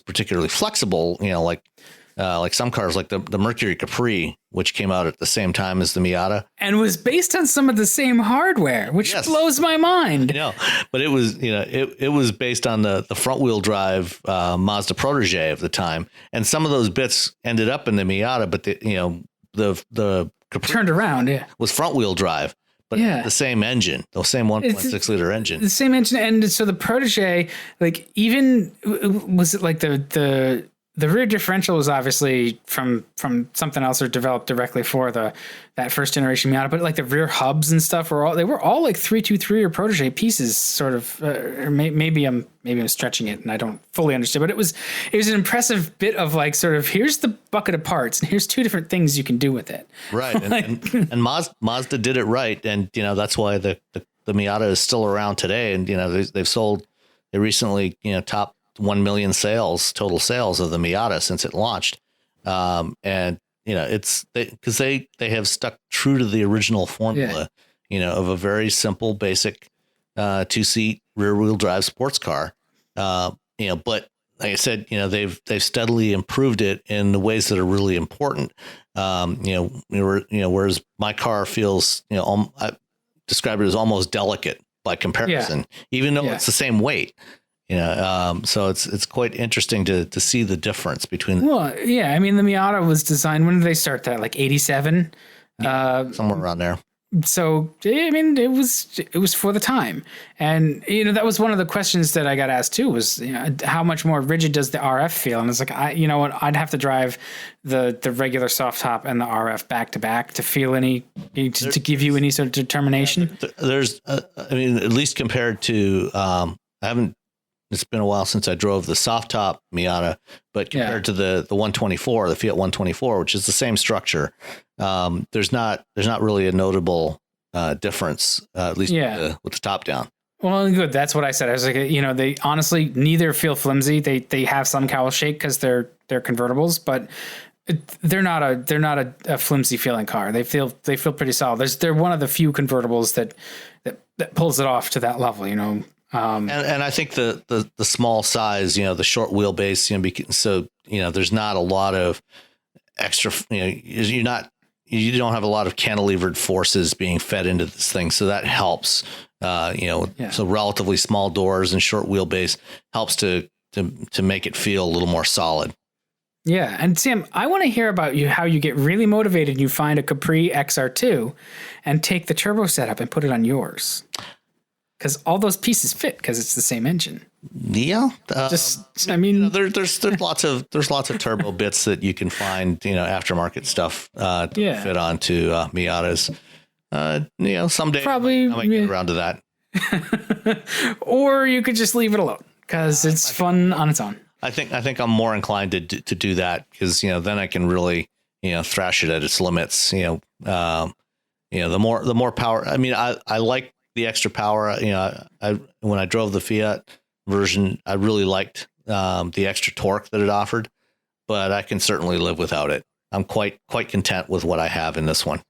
particularly flexible. Like some cars, like the Mercury Capri, which came out at the same time as the Miata, and was based on some of the same hardware, which blows my mind. But it was it was based on the front wheel drive Mazda Protege of the time, and some of those bits ended up in the Miata, but the Capri turned around, was front wheel drive. But the same engine, the same 1.6 liter engine, the same engine, and so the Protege, like, even was it like the rear differential was obviously from something else or developed directly for that first generation Miata, but like the rear hubs and stuff were all like 323 or Protege pieces, sort of. Or maybe I'm stretching it and I don't fully understand, but it was an impressive bit of like sort of, here's the bucket of parts and here's 2 different things you can do with it. Right, and Mazda did it right, and that's why the Miata is still around today, and they recently topped 1 million total sales of the Miata since it launched. And it's because they have stuck true to the original formula, of a very simple, basic 2-seat rear wheel drive sports car. But like I said, they've steadily improved it in the ways that are really important. Whereas my car feels, I describe it as almost delicate by comparison, even though it's the same weight. So it's quite interesting to see the difference between. Well, yeah, I mean, the Miata was designed. When did they start that? Like 87, somewhere around there. So I mean, it was for the time, and that was one of the questions that I got asked too. Was how much more rigid does the RF feel? And it's like I'd have to drive the regular soft top and the RF back to back to feel to give you any sort of determination. There's, at least compared to It's been a while since I drove the soft top Miata, but compared to the 124, the Fiat 124, which is the same structure, there's not really a notable difference, at least with the top down. Well, good. That's what I said. I was like, they honestly neither feel flimsy. They have some cowl shake because they're convertibles, but they're not a flimsy feeling car. They feel pretty solid. They're one of the few convertibles that pulls it off to that level. And I think the small size, the short wheelbase, so there's not a lot of extra. You don't have a lot of cantilevered forces being fed into this thing, so that helps. So relatively small doors and short wheelbase helps to make it feel a little more solid. Yeah. And Sam, I want to hear about how you get really motivated and you find a Capri XR2 and take the turbo setup and put it on yours. Because all those pieces fit because it's the same engine. Yeah. There's lots of turbo bits that you can find, aftermarket stuff to fit onto Miatas. Someday probably I might get around to that. Or you could just leave it alone because it's fun on its own. I think I'm more inclined to do that because then I can really thrash it at its limits. The more power. I mean, I like the extra power. When I drove the Fiat version, I really liked the extra torque that it offered, but I can certainly live without it. I'm quite content with what I have in this one.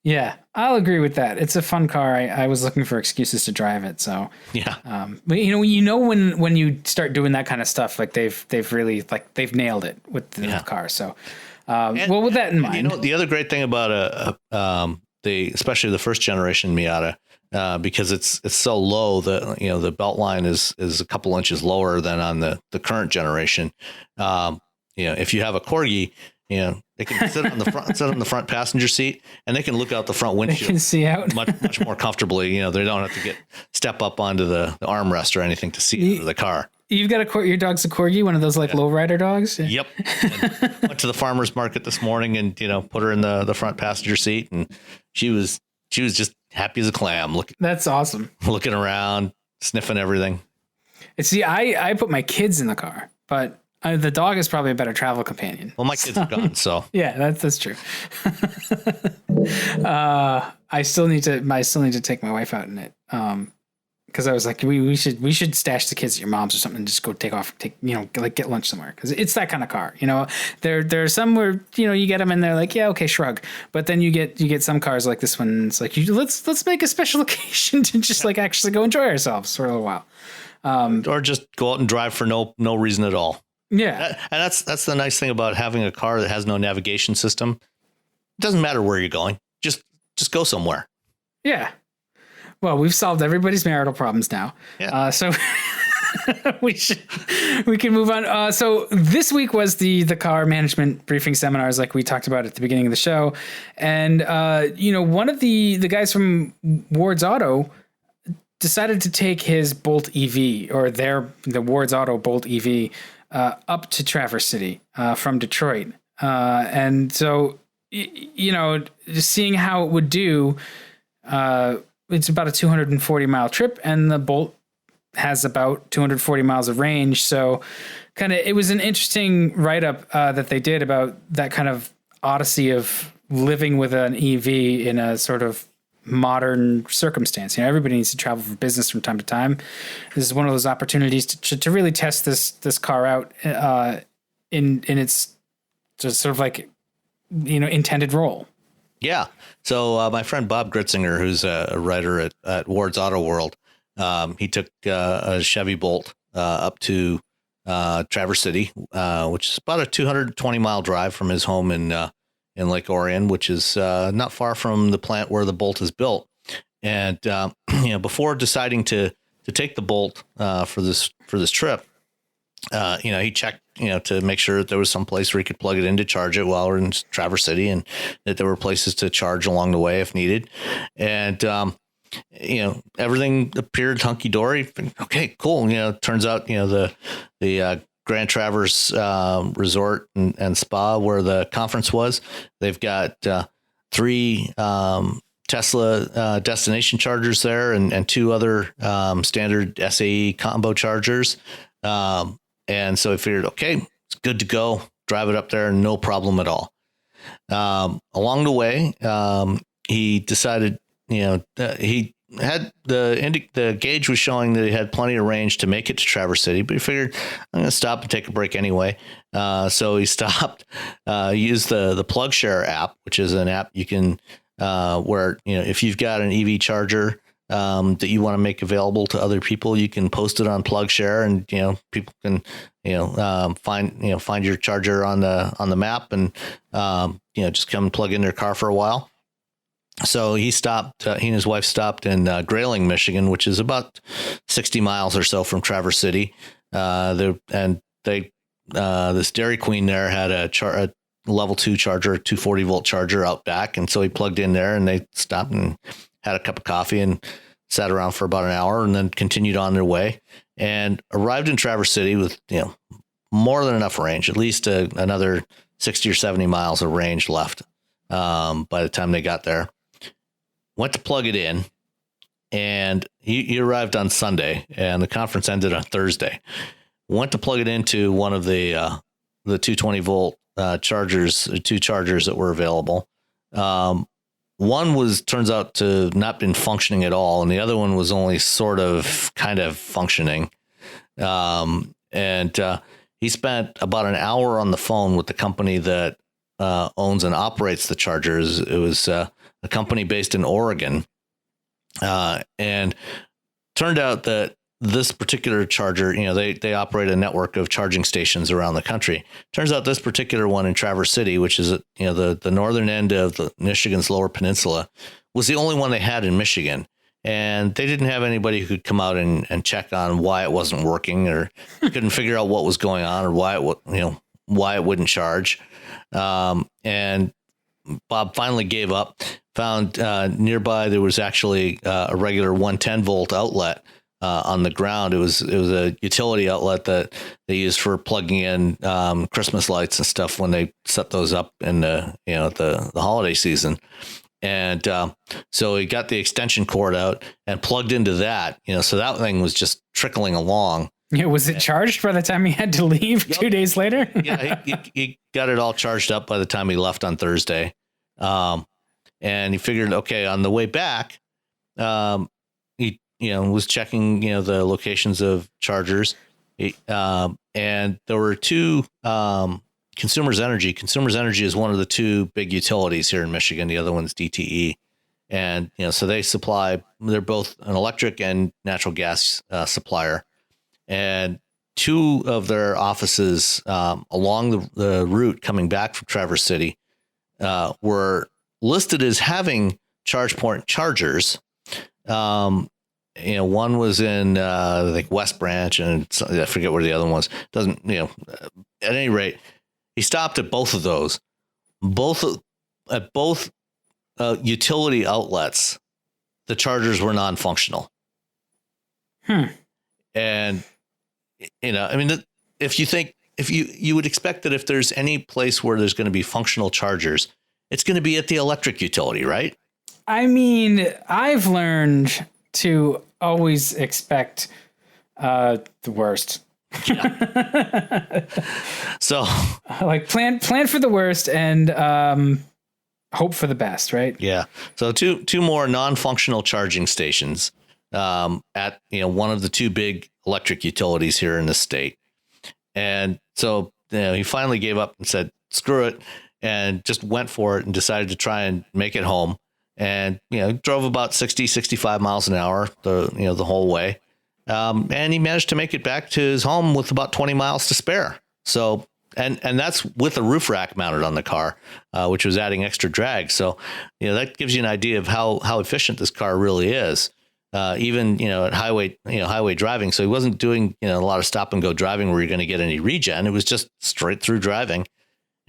Yeah, I'll agree with that. It's a fun car. I was looking for excuses to drive it. So yeah. But when you start doing that kind of stuff, like they've really they've nailed it with the car. So with that in mind, the other great thing about especially the first generation Miata, because it's so low, the belt line is a couple inches lower than on the current generation. If you have a Corgi, they can sit on the front passenger seat and they can look out the front windshield. They can see out much more comfortably. They don't have to step up onto the armrest or anything to see out of the car. You've got your dog's a Corgi, one of those lowrider dogs. Yep. Went to the farmer's market this morning and put her in the front passenger seat, and she was just happy as a clam. That's awesome. Looking around, sniffing everything. See, I put my kids in the car, but the dog is probably a better travel companion. Well, my kids are gone, so yeah, that's true. I still need to take my wife out in it. Because I was like, we should stash the kids at your mom's or something and just go get lunch somewhere. Because it's that kind of car. There are some where you get them and they're like, yeah, okay, shrug. But then you get some cars like this one. And it's like let's make a special occasion to just actually go enjoy ourselves for a little while, or just go out and drive for no reason at all. Yeah, and that's the nice thing about having a car that has no navigation system. It doesn't matter where you're going. Just go somewhere. Yeah. Well, we've solved everybody's marital problems now. Yeah. So we can move on. So this week was the car management briefing seminars, like we talked about at the beginning of the show. And, one of the guys from Ward's Auto decided to take his Bolt EV or the Ward's Auto Bolt EV up to Traverse City from Detroit. And so, just seeing how it would do, it's about a 240 mile trip, and the Bolt has about 240 miles of range. So it was an interesting write-up that they did about that kind of odyssey of living with an EV in a sort of modern circumstance. Everybody needs to travel for business from time to time. This is one of those opportunities to really test this car out in its just sort of intended role. Yeah. So my friend Bob Gritzenger, who's a writer at Ward's Auto World, he took a Chevy Bolt up to Traverse City, which is about a 220 mile drive from his home in Lake Orion, which is not far from the plant where the Bolt is built. And before deciding to take the Bolt for this trip, he checked to make sure that there was some place where he could plug it in to charge it while we're in Traverse City, and that there were places to charge along the way if needed. And, everything appeared hunky dory. Okay, cool. Turns out, the Grand Traverse Resort and Spa where the conference was, they've got 3 Tesla destination chargers there and 2 other standard SAE combo chargers. And so I figured, okay, it's good to go. Drive it up there, no problem at all. Along the way, he decided, he had the gauge was showing that he had plenty of range to make it to Traverse City, but he figured I'm going to stop and take a break anyway. So he stopped, used the PlugShare app, which is an app you can where if you've got an EV charger that you want to make available to other people, you can post it on PlugShare, and people can find your charger on the map, and just come and plug in their car for a while. So he stopped. He and his wife stopped in Grayling, Michigan, which is about 60 miles or so from Traverse City. This Dairy Queen there had a level 2 charger, a 240 volt charger out back, and so he plugged in there, and they stopped and had a cup of coffee and sat around for about an hour, and then continued on their way and arrived in Traverse City with more than enough range, at least another 60 or 70 miles of range left by the time they got there. Went to plug it in, and he arrived on Sunday, and the conference ended on Thursday. Went to plug it into one of the 220 volt chargers, two chargers that were available. One turns out to not been functioning at all, and the other one was only kind of functioning. And he spent about an hour on the phone with the company that owns and operates the chargers. It was a company based in Oregon, and turned out that this particular charger, they operate a network of charging stations around the country. Turns out this particular one in Traverse City, which is the northern end of Michigan's Lower Peninsula, was the only one they had in Michigan. And they didn't have anybody who could come out and check on why it wasn't working, or couldn't figure out what was going on, or why it wouldn't charge. And Bob finally gave up. Found nearby there was actually a regular 110 volt outlet on the ground. It was a utility outlet that they used for plugging in Christmas lights and stuff when they set those up in the holiday season. And so he got the extension cord out and plugged into that. So that thing was just trickling along. Yeah, was it charged by the time he had to leave 2 days later? Yeah, he got it all charged up by the time he left on Thursday. And he figured, okay, on the way back, he was checking the locations of chargers, and there were two Consumers Energy. Consumers Energy is one of the two big utilities here in Michigan. The other one's DTE, and so they supply. They're both an electric and natural gas supplier, and two of their offices along the route coming back from Traverse City were listed as having charge point chargers. One was in I think West Branch, and I forget where the other one was. Doesn't at any rate, he stopped at both of those. Both utility outlets, the chargers were non-functional. And if you would expect that if there's any place where there's going to be functional chargers, it's going to be at the electric utility, right? I mean, I've learned to always expect the worst. Yeah. So, like plan for the worst and hope for the best, right? Yeah. So two more non-functional charging stations at one of the two big electric utilities here in the state. And so he finally gave up and said, screw it, and just went for it and decided to try and make it home. And, drove about 60, 65 miles an hour, the whole way. And he managed to make it back to his home with about 20 miles to spare. So, and that's with a roof rack mounted on the car, which was adding extra drag. So, that gives you an idea of how efficient this car really is. Even, at highway driving. So he wasn't doing, a lot of stop and go driving where you're going to get any regen. It was just straight through driving.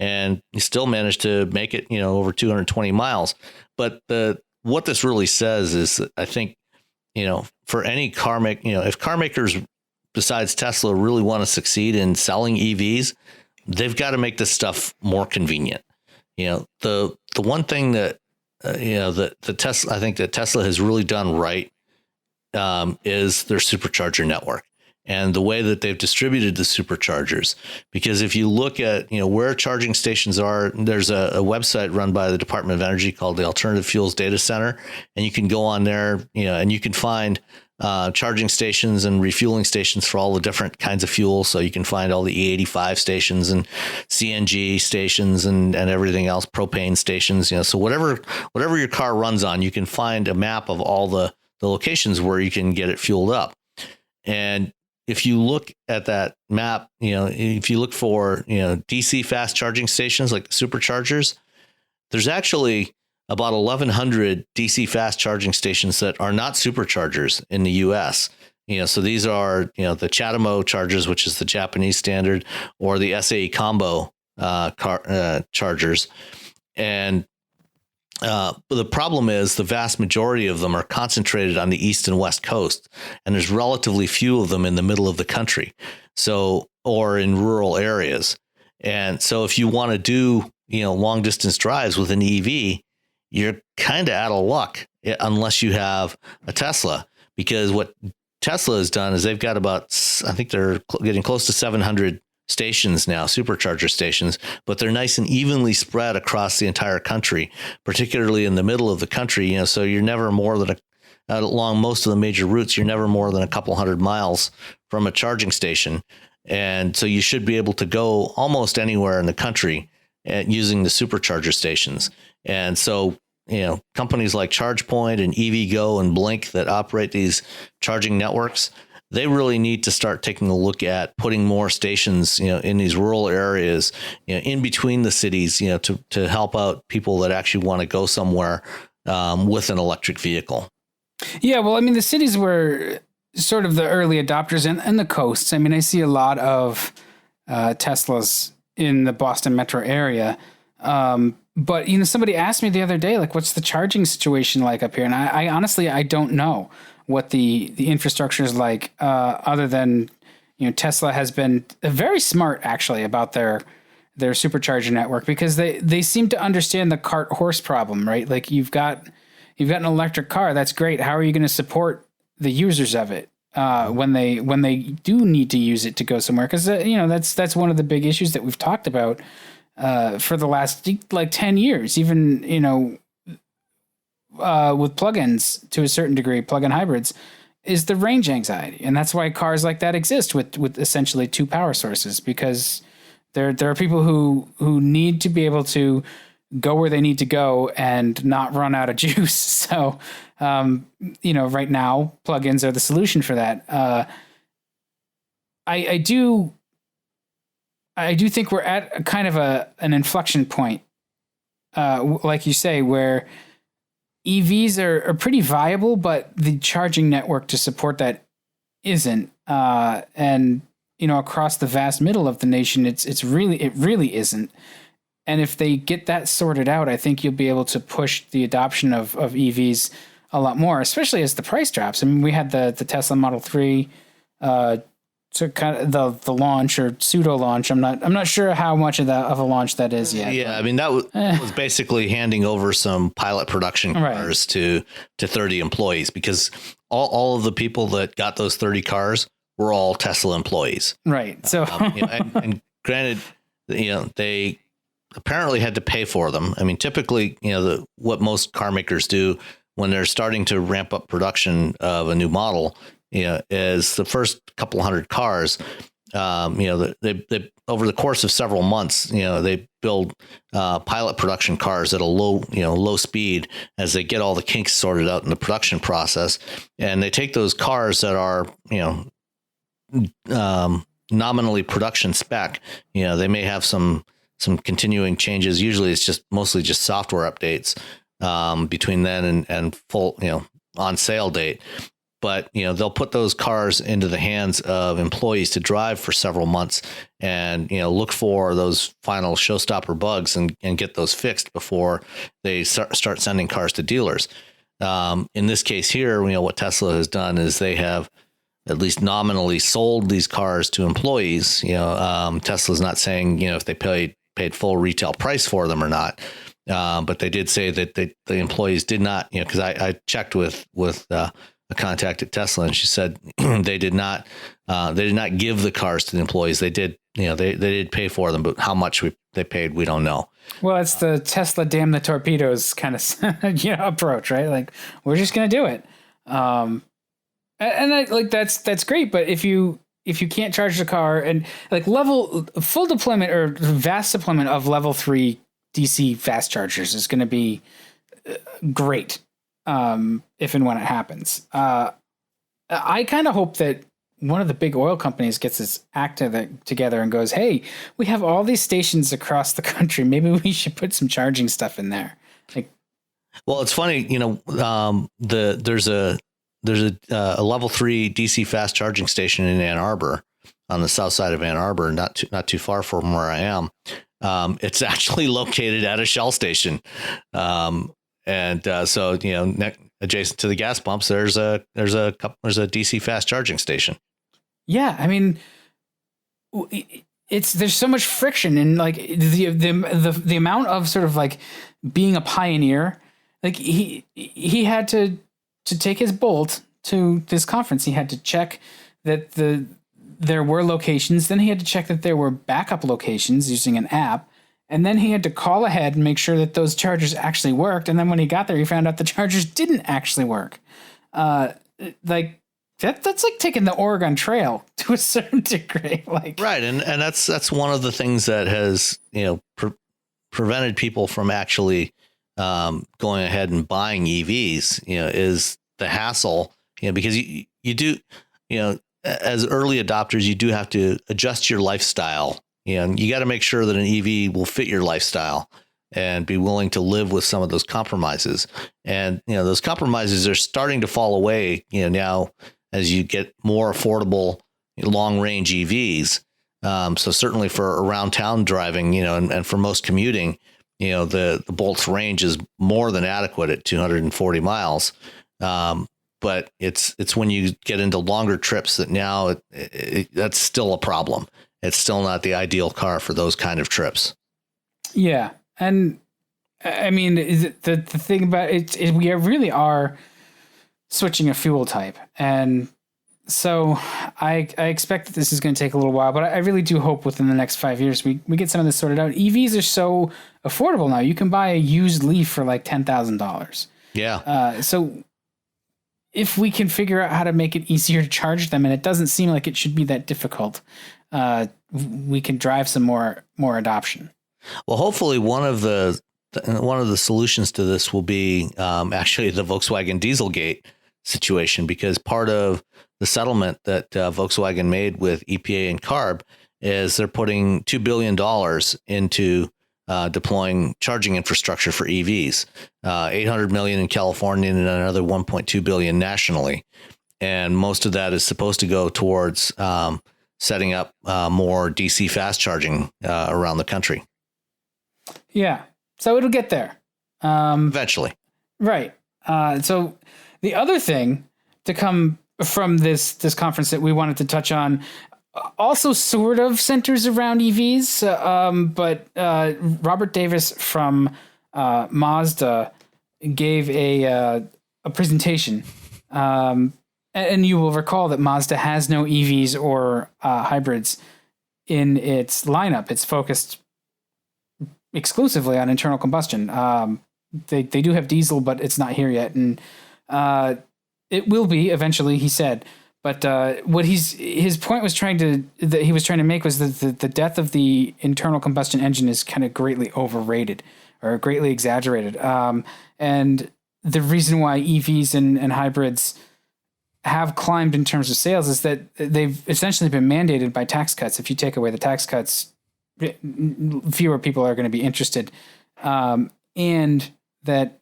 And he still managed to make it, over 220 miles. But what this really says is, I think, for any car maker, if car makers besides Tesla really want to succeed in selling EVs, they've got to make this stuff more convenient. The one thing that the Tesla, I think that Tesla has really done right is their supercharger network. and the way that they've distributed the superchargers. Because if you look at, where charging stations are, there's a website run by the Department of Energy called the Alternative Fuels Data Center. And you can go on there, and you can find charging stations and refueling stations for all the different kinds of fuel. So you can find all the E85 stations and CNG stations and everything else, propane stations, so whatever your car runs on, you can find a map of all the locations where you can get it fueled up. And if you look at that map, if you look for, DC fast charging stations like the superchargers, there's actually about 1,100 DC fast charging stations that are not superchargers in the US. So these are, the CHAdeMO chargers, which is the Japanese standard, or the SAE combo chargers. And the problem is the vast majority of them are concentrated on the East and West Coast, and there's relatively few of them in the middle of the country. Or in rural areas. And so if you want to do, long distance drives with an EV, you're kind of out of luck unless you have a Tesla, because what Tesla has done is they've got I think they're getting close to 700 stations now, supercharger stations, but they're nice and evenly spread across the entire country, particularly in the middle of the country. So you're never more than along most of the major routes, you're never more than a couple hundred miles from a charging station. And so you should be able to go almost anywhere in the country using the supercharger stations. And so, companies like ChargePoint and EVgo and Blink that operate these charging networks, they really need to start taking a look at putting more stations, in these rural areas, in between the cities, to help out people that actually want to go somewhere with an electric vehicle. Yeah, well, I mean, the cities were sort of the early adopters and the coasts. I mean, I see a lot of Teslas in the Boston metro area. But, somebody asked me the other day, like, what's the charging situation like up here? And I honestly, I don't know what the infrastructure is like, other than, Tesla has been very smart actually about their supercharger network, because they seem to understand the cart horse problem, right? Like you've got an electric car. That's great. How are you going to support the users of it when they do need to use it to go somewhere? Because that's one of the big issues that we've talked about for the last 10 years, even with plugins to a certain degree, plug-in hybrids, is the range anxiety, and that's why cars like that exist with essentially two power sources, because there are people who need to be able to go where they need to go and not run out of juice. So, right now, plugins are the solution for that. I do think we're at a kind of an inflection point, like you say, where EVs are pretty viable, but the charging network to support that isn't. And across the vast middle of the nation, it really isn't. And if they get that sorted out, I think you'll be able to push the adoption of EVs a lot more, especially as the price drops. I mean, we had the Tesla Model 3 to kind of the launch or pseudo launch. I'm not sure how much of a launch that is yet. Yeah, I mean that was basically handing over some pilot production cars to 30 employees, because all of the people that got those 30 cars were all Tesla employees. Right. So and granted, they apparently had to pay for them. I mean, typically, what most car makers do when they're starting to ramp up production of a new model, is the first couple hundred cars, they over the course of several months, they build pilot production cars at a low speed as they get all the kinks sorted out in the production process. And they take those cars that are, nominally production spec, they may have some continuing changes. Usually it's mostly just software updates between then and full, on sale date. But, they'll put those cars into the hands of employees to drive for several months and, look for those final showstopper bugs and get those fixed before they start sending cars to dealers. In this case here, what Tesla has done is they have at least nominally sold these cars to employees. Tesla's not saying, if they paid full retail price for them or not. But they did say that the employees did not, because I checked with a contact at Tesla, and she said they did not give the cars to the employees. They did, they did pay for them, but how much they paid, we don't know. Well, it's the Tesla damn the torpedoes kind of approach, right? Like, we're just going to do it. And that's great. But if you can't charge the car, and like full deployment or vast deployment of level 3 DC fast chargers is going to be great. If and when it happens. I kind of hope that one of the big oil companies gets its act together and goes, hey, we have all these stations across the country. Maybe we should put some charging stuff in there. Like, well, it's funny, there's a level 3 DC fast charging station in Ann Arbor, on the south side of Ann Arbor, not too far from where I am. It's actually located at a Shell station. So adjacent to the gas pumps, there's a DC fast charging station. Yeah, I mean, there's so much friction, and like the amount of sort of like being a pioneer. Like he had to take his Bolt to this conference. He had to check that there were locations. Then he had to check that there were backup locations using an app. And then he had to call ahead and make sure that those chargers actually worked. And then when he got there, he found out the chargers didn't actually work. That's like taking the Oregon Trail to a certain degree. Like, right, and that's one of the things that has prevented people from actually going ahead and buying EVs. Is the hassle. Because you do, as early adopters, you do have to adjust your lifestyle. And you got to make sure that an EV will fit your lifestyle and be willing to live with some of those compromises. And, those compromises are starting to fall away, now as you get more affordable long range EVs. So certainly for around town driving, and for most commuting, the Bolt's range is more than adequate at 240 miles. But it's when you get into longer trips that now that's still a problem. It's still not the ideal car for those kind of trips. Yeah. And I mean, the thing about it is we really are switching a fuel type. And so I expect that this is going to take a little while, but I really do hope within the next 5 years we get some of this sorted out. EVs are so affordable now. You can buy a used Leaf for like $10,000. Yeah. So if we can figure out how to make it easier to charge them, and it doesn't seem like it should be that difficult, we can drive some more adoption. Well, hopefully one of the solutions to this will be actually the Volkswagen Dieselgate situation, because part of the settlement that Volkswagen made with EPA and CARB is they're putting $2 billion into deploying charging infrastructure for EVs, $800 million in California and another $1.2 billion nationally. And most of that is supposed to go towards setting up more DC fast charging around the country. Yeah. So it'll get there. Eventually. Right. So the other thing to come from this conference that we wanted to touch on also sort of centers around EVs, but Robert Davis from Mazda gave a presentation. And you will recall that Mazda has no EVs or hybrids in its lineup. It's focused exclusively on internal combustion. They do have diesel, but it's not here yet. And it will be eventually, he said. But what his point was that he was trying to make was that the death of the internal combustion engine is kind of greatly overrated or greatly exaggerated. And the reason why EVs and hybrids have climbed in terms of sales is that they've essentially been mandated by tax cuts. If you take away the tax cuts, fewer people are going to be interested. And that,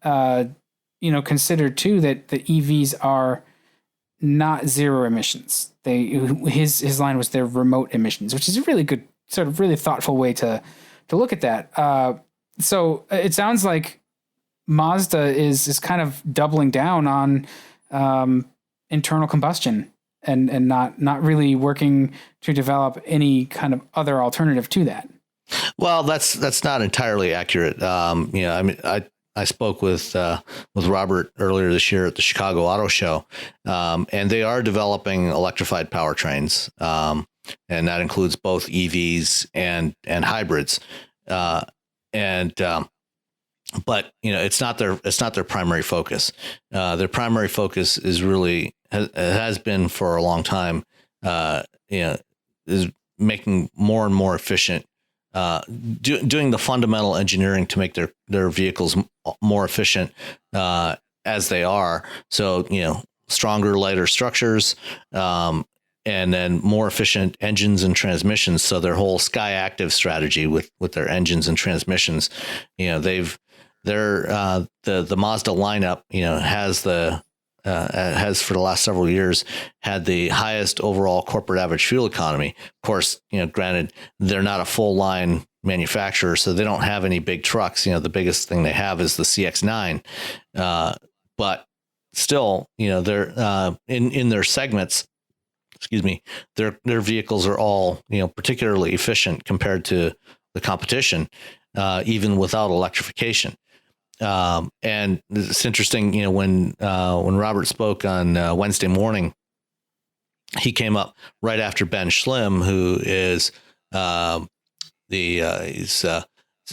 consider too that the EVs are not zero emissions. His line was their remote emissions, which is a really good, sort of really thoughtful way to look at that. So it sounds like Mazda is kind of doubling down on internal combustion and not really working to develop any kind of other alternative to that. Well, that's not entirely accurate. I I spoke with Robert earlier this year at the Chicago Auto Show, and they are developing electrified powertrains, and that includes both EVs and hybrids, but it's not their primary focus. Their primary focus is really has been for a long time. Is making more and more efficient, doing the fundamental engineering to make their vehicles more efficient as they are. So stronger, lighter structures, and then more efficient engines and transmissions. So their whole Sky Active strategy with their engines and transmissions, the Mazda lineup, has for the last several years had the highest overall corporate average fuel economy. Of course, granted, they're not a full line manufacturer, so they don't have any big trucks. The biggest thing they have is the CX-9, but still, they're in their segments. Excuse me, their vehicles are all particularly efficient compared to the competition, even without electrification. And it's interesting, when Robert spoke on Wednesday morning, he came up right after Ben Schlimm, who is he's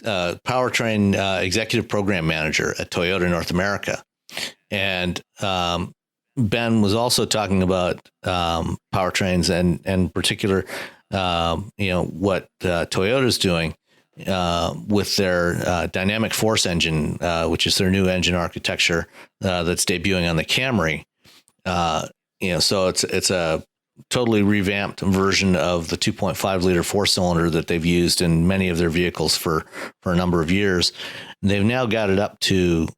powertrain executive program manager at Toyota North America, and Ben was also talking about powertrains and in particular, what Toyota's doing with their dynamic force engine, which is their new engine architecture that's debuting on the Camry. So it's a totally revamped version of the 2.5 liter four cylinder that they've used in many of their vehicles for a number of years. And they've now got it up to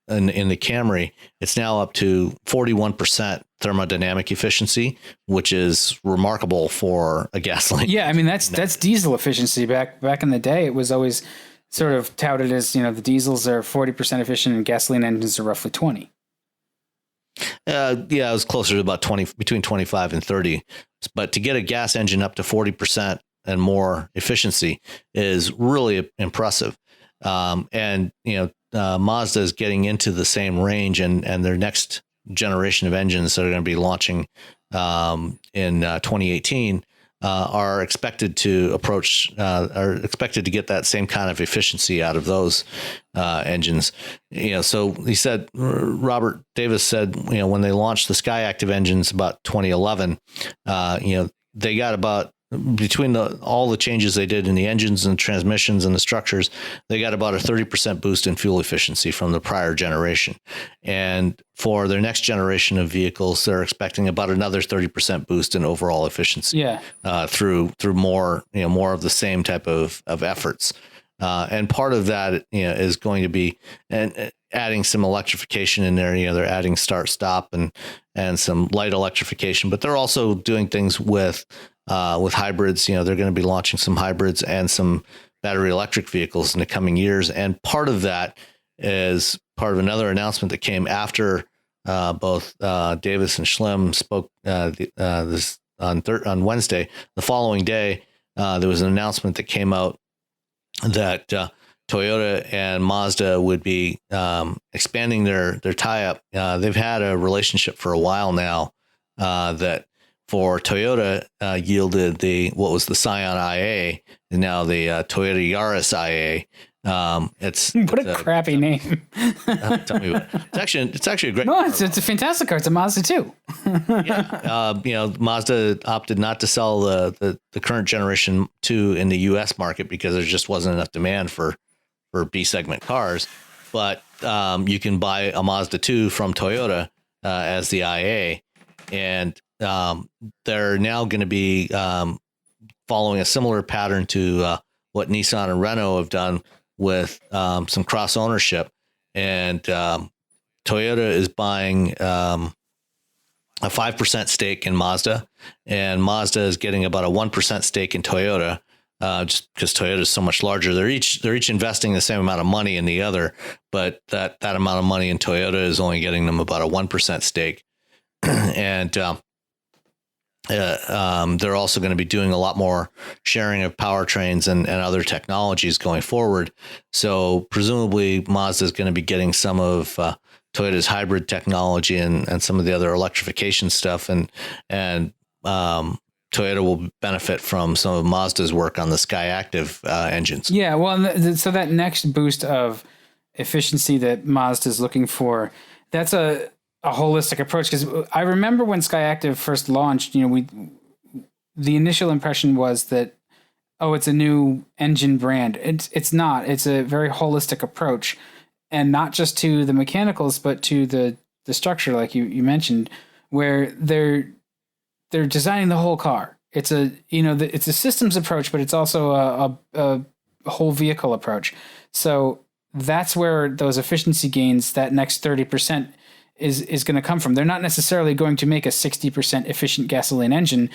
in the Camry, it's now up to 41% thermodynamic efficiency, which is remarkable for a gasoline. Yeah, I mean that's diesel efficiency. Back in the day, it was always sort of touted as the diesels are 40% efficient and gasoline engines are roughly 20. It was closer to about 20, between 25 and 30. But to get a gas engine up to 40% and more efficiency is really impressive. Mazda is getting into the same range, and their next generation of engines that are going to be launching in 2018 are expected to get that same kind of efficiency out of those engines. So he said, Robert Davis said, when they launched the Sky Active engines about 2011, they got about, between all the changes they did in the engines and transmissions and the structures, they got about a 30% boost in fuel efficiency from the prior generation. And for their next generation of vehicles, they're expecting about another 30% boost in overall efficiency. Yeah. Through more of the same type of efforts. And part of that, is going to be adding some electrification in there. They're adding start stop and some light electrification, but they're also doing things with hybrids. They're going to be launching some hybrids and some battery electric vehicles in the coming years. And part of that is part of another announcement that came after both Davis and Schlimm spoke this on Wednesday. The following day, there was an announcement that came out that Toyota and Mazda would be expanding their tie-up. They've had a relationship for a while now that for Toyota yielded what was the Scion IA, and now the Toyota Yaris IA. It's a crappy name. Tell me about it. It's actually a great. No, it's a fantastic car. It's a Mazda 2. Yeah, Mazda opted not to sell the current generation 2 in the U.S. market because there just wasn't enough demand for B segment cars. But you can buy a Mazda 2 from Toyota as the IA, and they're now going to be following a similar pattern to what Nissan and Renault have done with some cross ownership. And Toyota is buying a 5% stake in Mazda, and Mazda is getting about a 1% stake in Toyota, just because Toyota is so much larger. They're each investing the same amount of money in the other, but that amount of money in Toyota is only getting them about a 1% stake. And they're also going to be doing a lot more sharing of powertrains and other technologies going forward. So presumably Mazda is going to be getting some of Toyota's hybrid technology and some of the other electrification stuff, and Toyota will benefit from some of Mazda's work on the Skyactiv engines. Yeah, well, so that next boost of efficiency that Mazda is looking for, that's a holistic approach. Because I remember when Skyactiv first launched, the initial impression was that, oh, it's a new engine brand. It's not. It's a very holistic approach, and not just to the mechanicals, but to the structure, like you mentioned, where they're designing the whole car. It's it's a systems approach, but it's also a whole vehicle approach. So that's where those efficiency gains, that next 30%, is going to come from. They're not necessarily going to make a 60% efficient gasoline engine.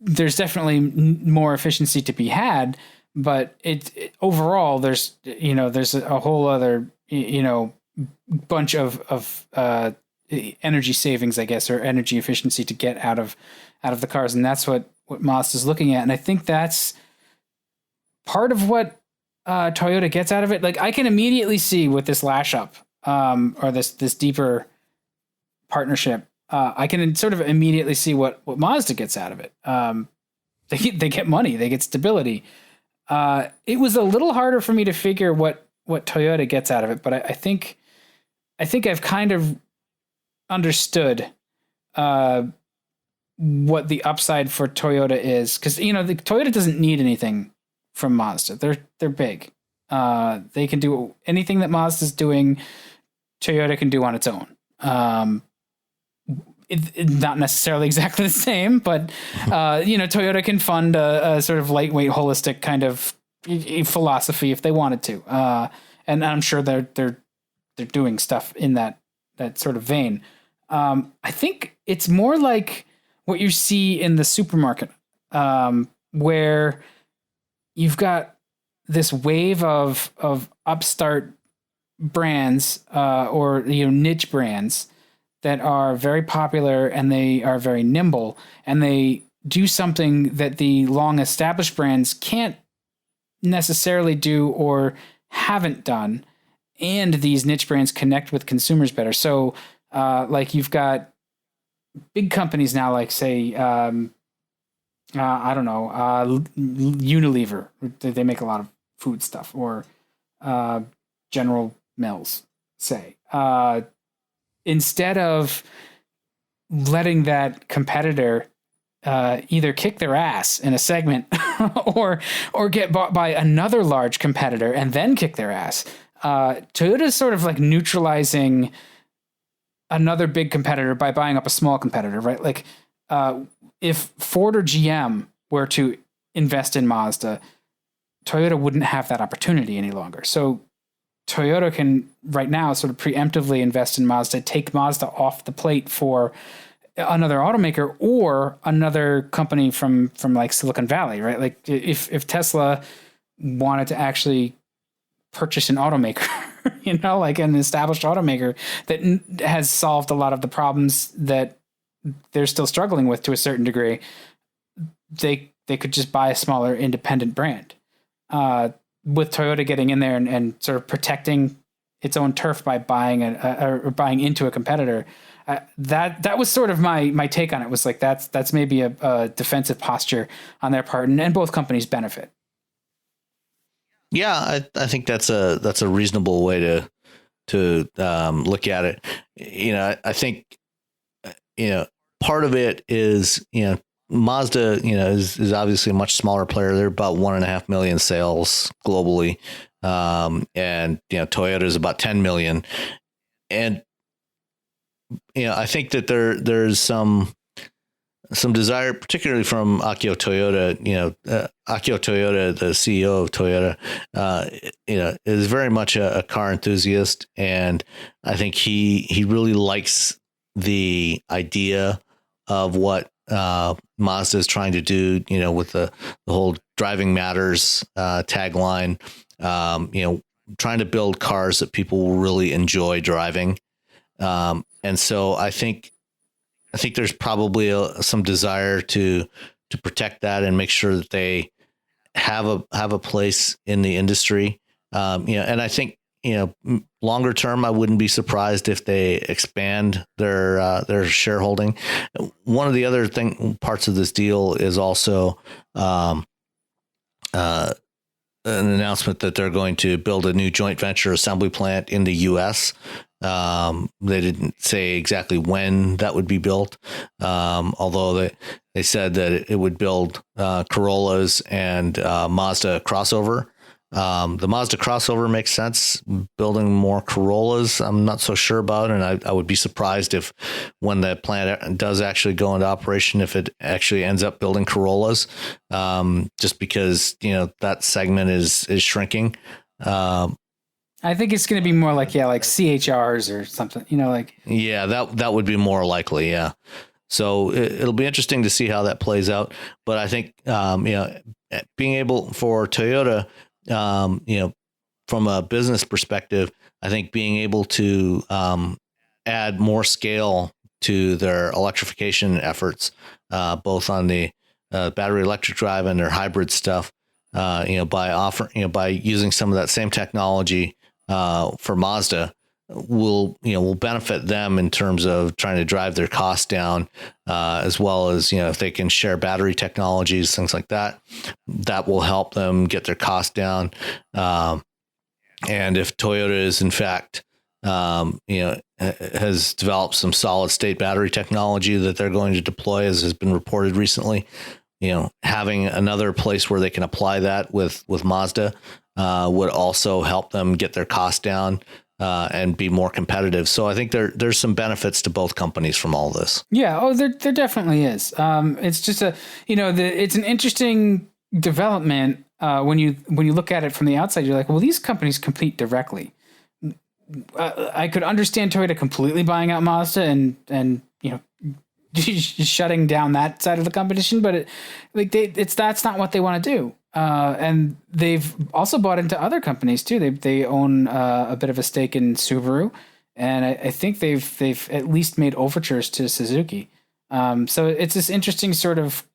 There's definitely more efficiency to be had, but overall there's a whole other bunch of energy savings, I guess, or energy efficiency to get out of the cars, and that's what Mazda is looking at. And I think that's part of what Toyota gets out of it. Like, I can immediately see with this lash up, or this deeper partnership, I can sort of immediately see what Mazda gets out of it. They get money, they get stability. It was a little harder for me to figure what Toyota gets out of it, but I think I've kind of understood what the upside for Toyota is, because the Toyota doesn't need anything from Mazda. They're big. They can do anything that Mazda's doing. Toyota can do on its own. Not necessarily exactly the same, but Toyota can fund a sort of lightweight, holistic kind of philosophy if they wanted to, and I'm sure they're doing stuff in that sort of vein. I think it's more like what you see in the supermarket, where you've got this wave of upstart brands, or niche brands that are very popular, and they are very nimble, and they do something that the long established brands can't necessarily do or haven't done, and these niche brands connect with consumers better. So like, you've got big companies now, like, say, I don't know, Unilever. They make a lot of food stuff, or General Mills, say. Instead of letting that competitor either kick their ass in a segment or get bought by another large competitor and then kick their ass, Toyota's sort of like neutralizing another big competitor by buying up a small competitor, right? Like, if Ford or GM were to invest in Mazda, Toyota wouldn't have that opportunity any longer. So Toyota can right now sort of preemptively invest in Mazda, take Mazda off the plate for another automaker or another company from like Silicon Valley, right? Like, if Tesla wanted to actually purchase an automaker, like an established automaker that has solved a lot of the problems that they're still struggling with to a certain degree, they could just buy a smaller independent brand. With Toyota getting in there and sort of protecting its own turf by buying or buying into a competitor, that was sort of my take on it. Was like, that's maybe a defensive posture on their part, and both companies benefit. Yeah, I think that's a reasonable way to look at it. I think part of it is Mazda, is obviously a much smaller player. They're about 1.5 million sales globally. And Toyota is about 10 million. And, I think that there's some desire, particularly from Akio Toyoda. Akio Toyoda, the CEO of Toyota, is very much a car enthusiast. And I think he really likes the idea of what Mazda is trying to do, with the whole driving matters tagline, trying to build cars that people will really enjoy driving. And so I think think there's probably some desire to protect that and make sure that they have a place in the industry. And I think, longer term, I wouldn't be surprised if they expand their shareholding. One of the other parts of this deal is also an announcement that they're going to build a new joint venture assembly plant in the U.S. They didn't say exactly when that would be built, although they said that it would build Corollas and Mazda crossover. The Mazda crossover makes sense. Building more Corollas, I'm not so sure about, and I would be surprised if when the plant does actually go into operation, if it actually ends up building Corollas, just because that segment is shrinking. I think it's going to be more like CHRs or something. Yeah, that would be more likely. Yeah. So it'll be interesting to see how that plays out. But I think being able for Toyota, from a business perspective, I think being able to add more scale to their electrification efforts, both on the battery electric drive and their hybrid stuff, by using some of that same technology for Mazda, will benefit them in terms of trying to drive their costs down, as well as if they can share battery technologies, things like that, that will help them get their costs down. And if Toyota is in fact has developed some solid state battery technology that they're going to deploy, as has been reported recently, having another place where they can apply that with Mazda would also help them get their costs down and be more competitive. So I think there's some benefits to both companies from all this. Yeah. Oh, there definitely is. It's just it's an interesting development when you look at it from the outside. You're like, well, these companies compete directly. I could understand Toyota completely buying out Mazda and shutting down that side of the competition, but that's not what they want to do. And they've also bought into other companies too. They own a bit of a stake in Subaru, and I think they've at least made overtures to Suzuki. So it's this interesting sort of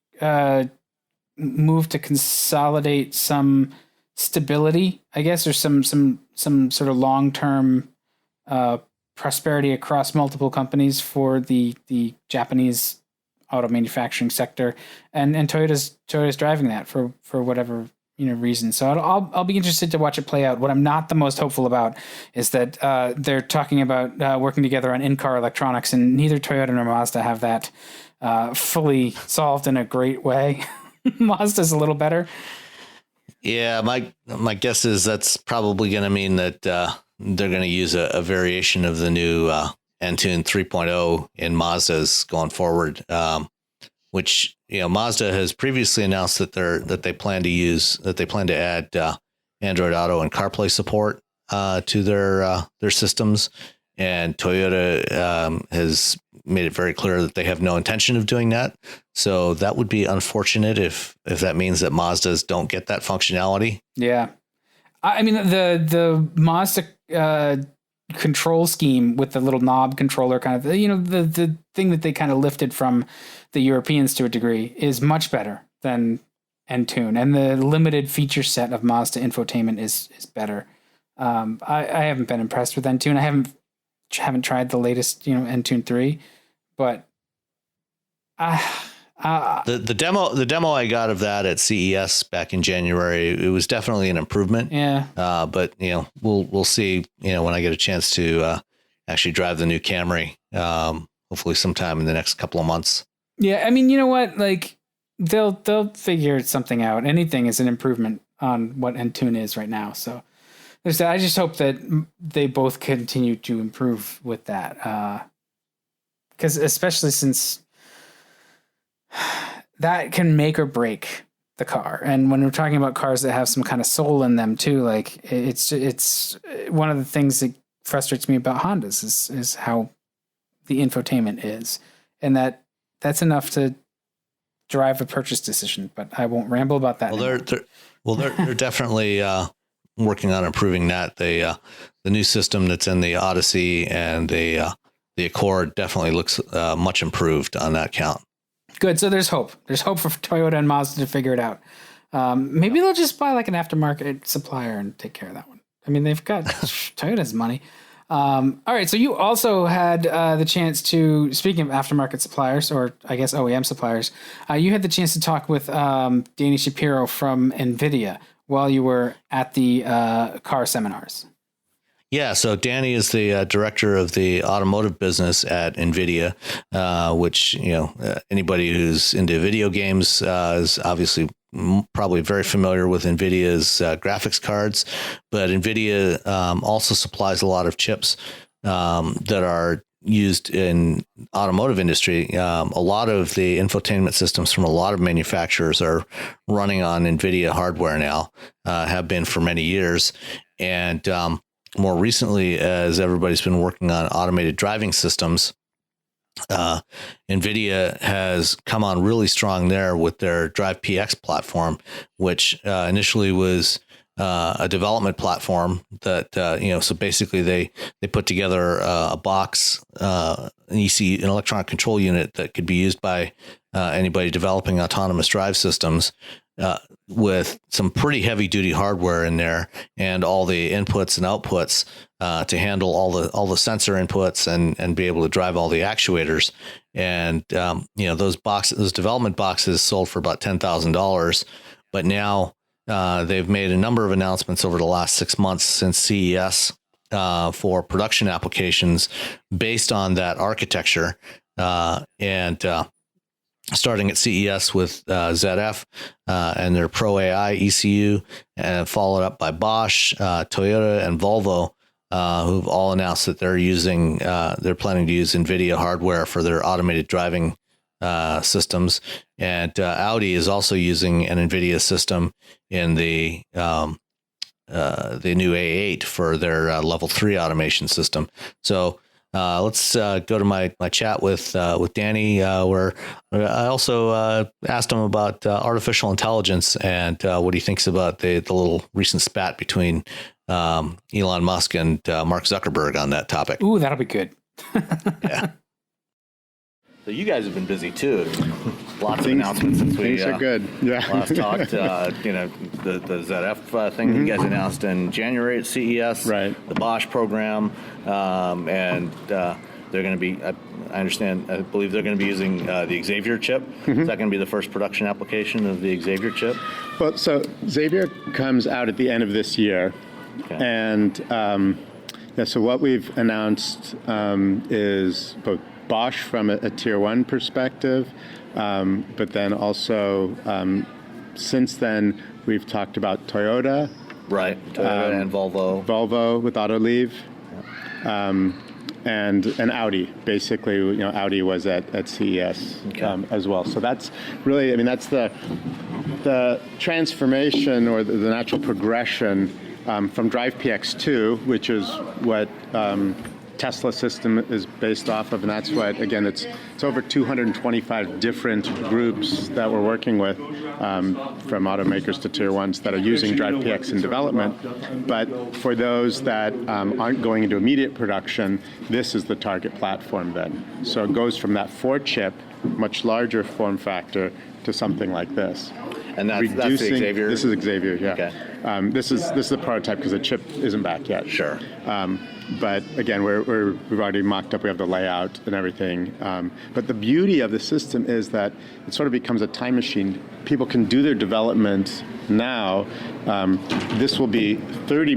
move to consolidate some stability, I guess, or some sort of long-term prosperity across multiple companies for the Japanese auto manufacturing sector, and Toyota's driving that for whatever reason. So I'll be interested to watch it play out. What I'm not the most hopeful about is that they're talking about working together on in-car electronics, and neither Toyota nor Mazda have that fully solved in a great way. Mazda's a little better. Yeah, my guess is that's probably going to mean that they're going to use a variation of the new Entune 3.0 in Mazdas going forward, which Mazda has previously announced that they plan to add Android Auto and CarPlay support to their systems, and Toyota has made it very clear that they have no intention of doing that. So that would be unfortunate if that means that Mazdas don't get that functionality. Yeah, I mean the Mazda control scheme with the little knob controller kind of, the thing that they kind of lifted from the Europeans to a degree is much better than Entune, and the limited feature set of Mazda infotainment is better. I haven't been impressed with Entune. I haven't tried the latest, Entune 3, but the demo I got of that at CES back in January, it was definitely an improvement. Yeah. But we'll see, when I get a chance to actually drive the new Camry, hopefully sometime in the next couple of months. Yeah. I mean, you know what? Like they'll figure something out. Anything is an improvement on what Entune is right now. So there's that. I just hope that they both continue to improve with that. Because especially since that can make or break the car. And when we're talking about cars that have some kind of soul in them too, like it's one of the things that frustrates me about Hondas is how the infotainment is, and that's enough to drive a purchase decision. But I won't ramble about that. Well, they're definitely working on improving that. The new system that's in the Odyssey and the the Accord definitely looks much improved on that count. Good. So there's hope. There's hope for Toyota and Mazda to figure it out. Maybe they'll just buy like an aftermarket supplier and take care of that one. I mean, they've got Toyota's money. All right. So you also had the chance to, speaking of aftermarket suppliers, or I guess OEM suppliers, you had the chance to talk with Danny Shapiro from Nvidia while you were at the car seminars. Yeah, so Danny is the director of the automotive business at Nvidia, which, anybody who's into video games is obviously probably very familiar with Nvidia's graphics cards, but Nvidia also supplies a lot of chips that are used in automotive industry. A lot of the infotainment systems from a lot of manufacturers are running on Nvidia hardware now, have been for many years. And more recently, as everybody's been working on automated driving systems, Nvidia has come on really strong there with their Drive PX platform, which initially was a development platform that, so basically they put together a box, an ECU, an electronic control unit that could be used by anybody developing autonomous drive systems, with some pretty heavy duty hardware in there and all the inputs and outputs to handle all the sensor inputs and be able to drive all the actuators. And those development boxes sold for about $10,000, but now they've made a number of announcements over the last 6 months since CES for production applications based on that architecture, and starting at CES with ZF and their Pro AI ECU, and followed up by Bosch, Toyota, and Volvo, who've all announced that they're planning to use Nvidia hardware for their automated driving systems. And Audi is also using an Nvidia system in the new A8 for their level 3 automation system. So let's go to my chat with Danny, where I also asked him about artificial intelligence and what he thinks about the little recent spat between Elon Musk and Mark Zuckerberg on that topic. Ooh, that'll be good. Yeah. So you guys have been busy too. Lots of announcements since we are good. Yeah. last talked. The ZF thing that you guys announced in January at CES. Right. The Bosch program, and they're going to be. I believe they're going to be using the Xavier chip. Is that going to be the first production application of the Xavier chip? Well, so Xavier comes out at the end of this year, okay. And so what we've announced is both Bosch from a tier 1 perspective, but then also since then we've talked about Toyota, right? Toyota and Volvo with Autoliv, and Audi. Basically, Audi was at CES, okay. As well. So that's really, that's the transformation or the natural progression from Drive PX2, which is what Tesla system is based off of, and that's what, again, it's over 225 different groups that we're working with, from automakers to tier 1s that are using Drive PX in development. But for those that aren't going into immediate production, this is the target platform then. So it goes from that 4-chip, much larger form factor, to something like this. And that's the Xavier? This is Xavier, yeah. Okay. This is the prototype because the chip isn't back yet. Sure. But again, we've already mocked up. We have the layout and everything. But the beauty of the system is that it sort of becomes a time machine. People can do their development now. This will be 30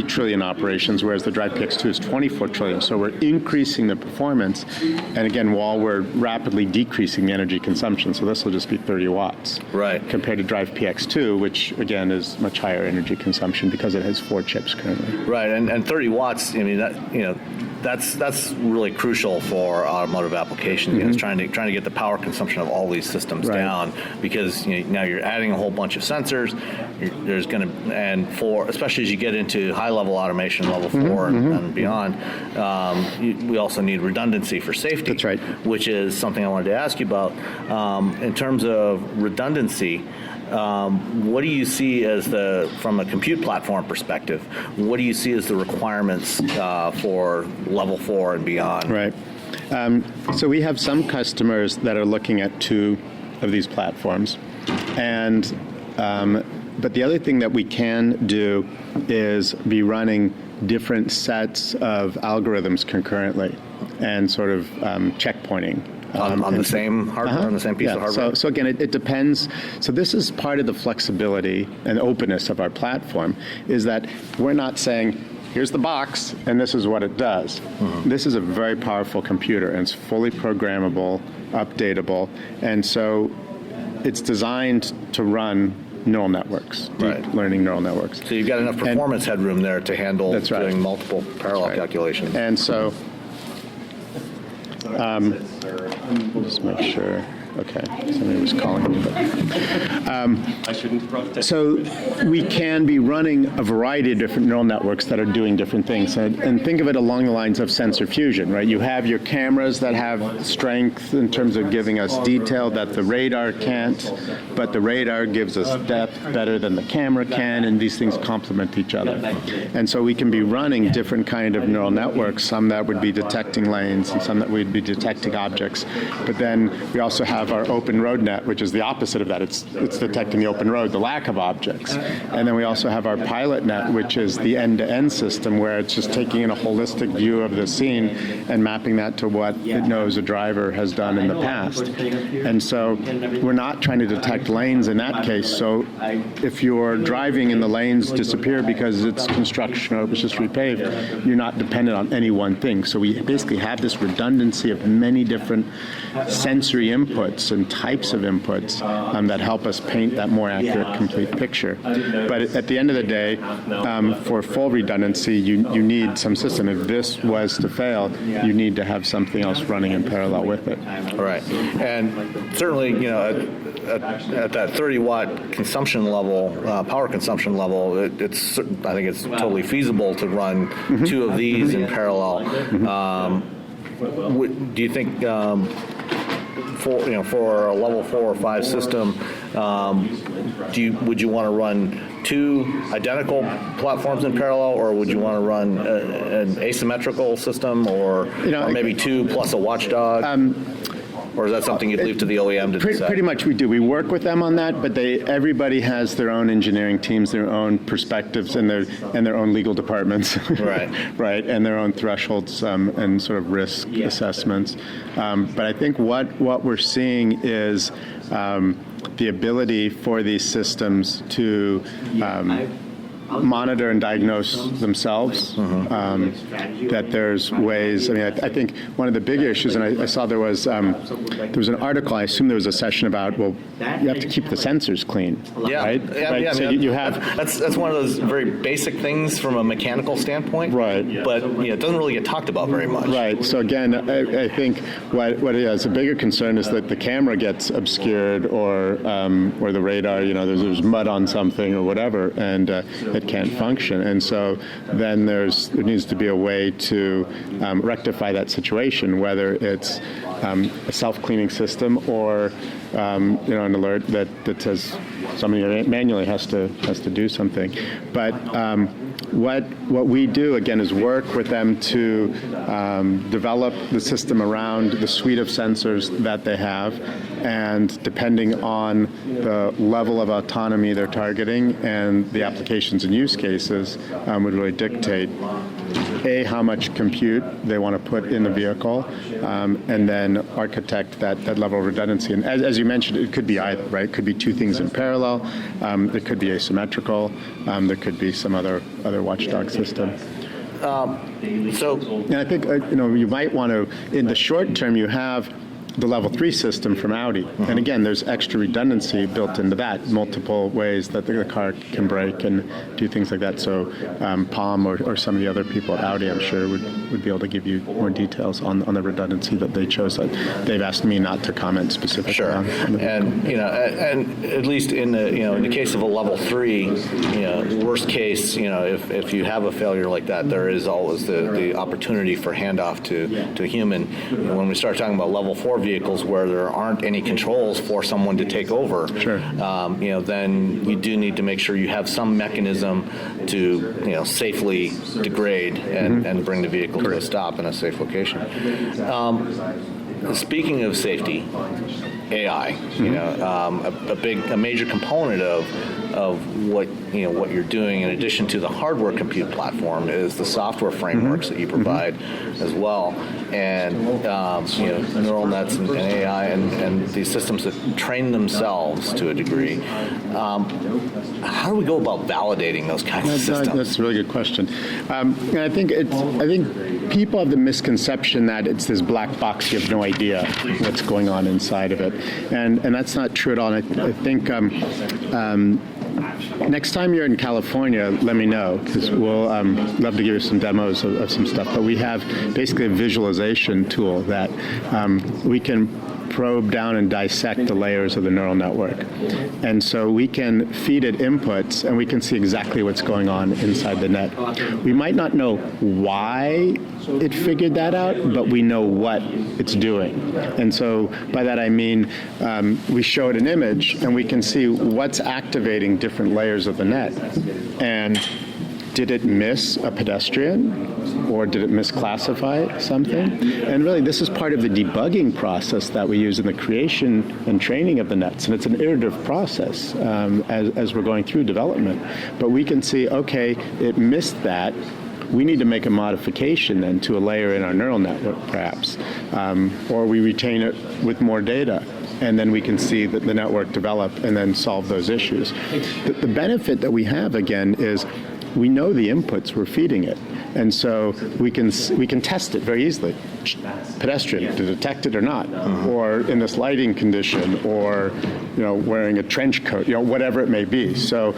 trillion operations, whereas the Drive PX2 is 24 trillion. So we're increasing the performance, and again, while we're rapidly decreasing the energy consumption. So this will just be 30 watts, right? Compared to Drive PX2, which again is much higher energy consumption because it has 4 chips currently. Right, and 30 watts. That's really crucial for automotive applications. It's trying to get the power consumption of all these systems down, because now you're adding a whole bunch of sensors. There's going to, and for especially as you get into high level automation, level 4 and beyond, we also need redundancy for safety. That's right. Which is something I wanted to ask you about. In terms of redundancy, what do you see as from a compute platform perspective, what do you see as the requirements for level 4 and beyond? Right. So we have some customers that are looking at 2 of these platforms, and but the other thing that we can do is be running different sets of algorithms concurrently and sort of checkpointing. On the same hardware, on the same piece of hardware? So again, it depends. So this is part of the flexibility and openness of our platform, is that we're not saying, here's the box, and this is what it does. This is a very powerful computer, and it's fully programmable, updatable, and so it's designed to run neural networks, deep learning neural networks. So you've got enough performance headroom there to handle doing multiple parallel calculations. And so, just make sure. Okay, somebody was calling me. So we can be running a variety of different neural networks that are doing different things. And think of it along the lines of sensor fusion, right? You have your cameras that have strength in terms of giving us detail that the radar can't, but the radar gives us depth better than the camera can, and these things complement each other. And so we can be running different kind of neural networks, some that would be detecting lanes and some that would be detecting objects. But then we also have our open road net, which is the opposite of that. It's detecting the open road, the lack of objects. And then we also have our pilot net, which is the end-to-end system, where it's just taking in a holistic view of the scene and mapping that to what it knows a driver has done in the past. And so we're not trying to detect lanes in that case. So if you're driving and the lanes disappear because it's construction or it was just repaved, you're not dependent on any one thing. So we basically have this redundancy of many different sensory inputs and types of inputs that help us paint that more accurate, complete picture. But at the end of the day, for full redundancy, you need some system. If this was to fail, you need to have something else running in parallel with it. All right. And certainly, you know, at that 30-watt consumption level, power consumption level, I think it's totally feasible to run 2 of these in parallel. Do you think for a level 4 or 5 system, would you want to run 2 identical platforms in parallel, or would you want to run an asymmetrical system, or maybe 2 plus a watchdog? Or is that something you'd leave to the OEM to decide? Pretty much we do. We work with them on that, but everybody has their own engineering teams, their own perspectives, and their own legal departments. Right. Right, and their own thresholds and sort of risk assessments. But I think what we're seeing is the ability for these systems to monitor and diagnose themselves, that there's ways. I mean, I think one of the big issues, and I saw there was an article, I assume there was a session about, well, you have to keep the sensors clean, right? Yeah, so you have... That's one of those very basic things from a mechanical standpoint, right? But it doesn't really get talked about very much. Right, so again, I think what is a bigger concern is that the camera gets obscured, or the radar, there's mud on something or whatever, and it can't function. And so then there needs to be a way to rectify that situation, whether it's a self-cleaning system or an alert that says somebody manually has to do something. But what we do, again, is work with them to develop the system around the suite of sensors that they have, and depending on the level of autonomy they're targeting and the applications and use cases would really dictate how much compute they want to put in the vehicle, and then architect that level of redundancy. And as you mentioned, it could be either, right? It could be 2 things in parallel. It could be asymmetrical. There could be some other watchdog system. And I think you might want to, in the short term, you have the level 3 system from Audi. And again, there's extra redundancy built into that, multiple ways that the car can brake and do things like that. So Palm or some of the other people at Audi, I'm sure, would be able to give you more details on the redundancy that they chose. That they've asked me not to comment specifically on. And and at least in the case of a level 3, worst case, if you have a failure like that, there is always the opportunity for handoff to a human. When we start talking about level 4 vehicles where there aren't any controls for someone to take over, Sure. Then you do need to make sure you have some mechanism to safely degrade and bring the vehicle to a stop in a safe location. Speaking of safety, AI, a major component of what you're doing, in addition to the hardware compute platform, is the software frameworks that you provide as well, and neural nets and AI and these systems that train themselves to a degree. How do we go about validating those kinds of systems? That's a really good question. And I think people have the misconception that it's this black box. You have no idea what's going on inside of it, and that's not true at all. And I think next time you're in California, let me know, because we'll love to give you some demos of some stuff. But we have basically a visualization tool that we can probe down and dissect the layers of the neural network. And so we can feed it inputs, and we can see exactly what's going on inside the net. We might not know why it figured that out, but we know what it's doing. And so by that I mean we show it an image, and we can see what's activating different layers of the net. And did it miss a pedestrian, or did it misclassify something? And really, this is part of the debugging process that we use in the creation and training of the nets. And it's an iterative process as we're going through development. But we can see, okay, it missed that. We need to make a modification then to a layer in our neural network, perhaps. Or we retain it with more data. And then we can see that the network develop and then solve those issues. The benefit that we have, again, is we know the inputs we're feeding it, and so we can test it very easily. Pedestrian, to detect it or not, or in this lighting condition, or wearing a trench coat, whatever it may be. So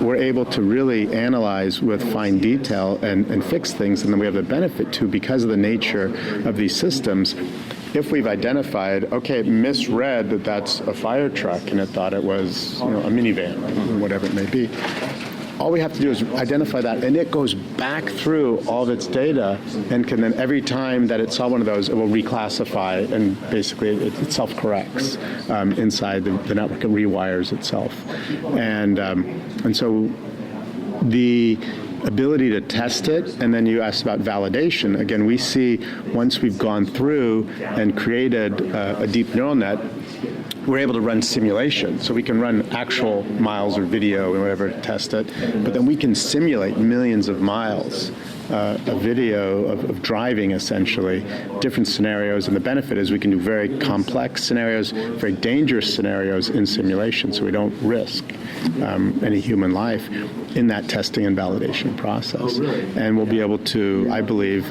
we're able to really analyze with fine detail and fix things, and then we have the benefit too, because of the nature of these systems. If we've identified, okay, it misread that that's a fire truck, and it thought it was a minivan, or whatever it may be. All we have to do is identify that, and it goes back through all of its data, and can then, every time that it saw one of those, it will reclassify, and basically it self-corrects inside the network. It rewires itself. And so the ability to test it, and then you asked about validation. Again, we see once we've gone through and created a deep neural net, we're able to run simulation. So we can run actual miles or video and whatever to test it, but then we can simulate millions of miles a video of driving, essentially, different scenarios. And the benefit is we can do very complex scenarios, very dangerous scenarios in simulation, so we don't risk any human life in that testing and validation process. And we'll be able to, I believe,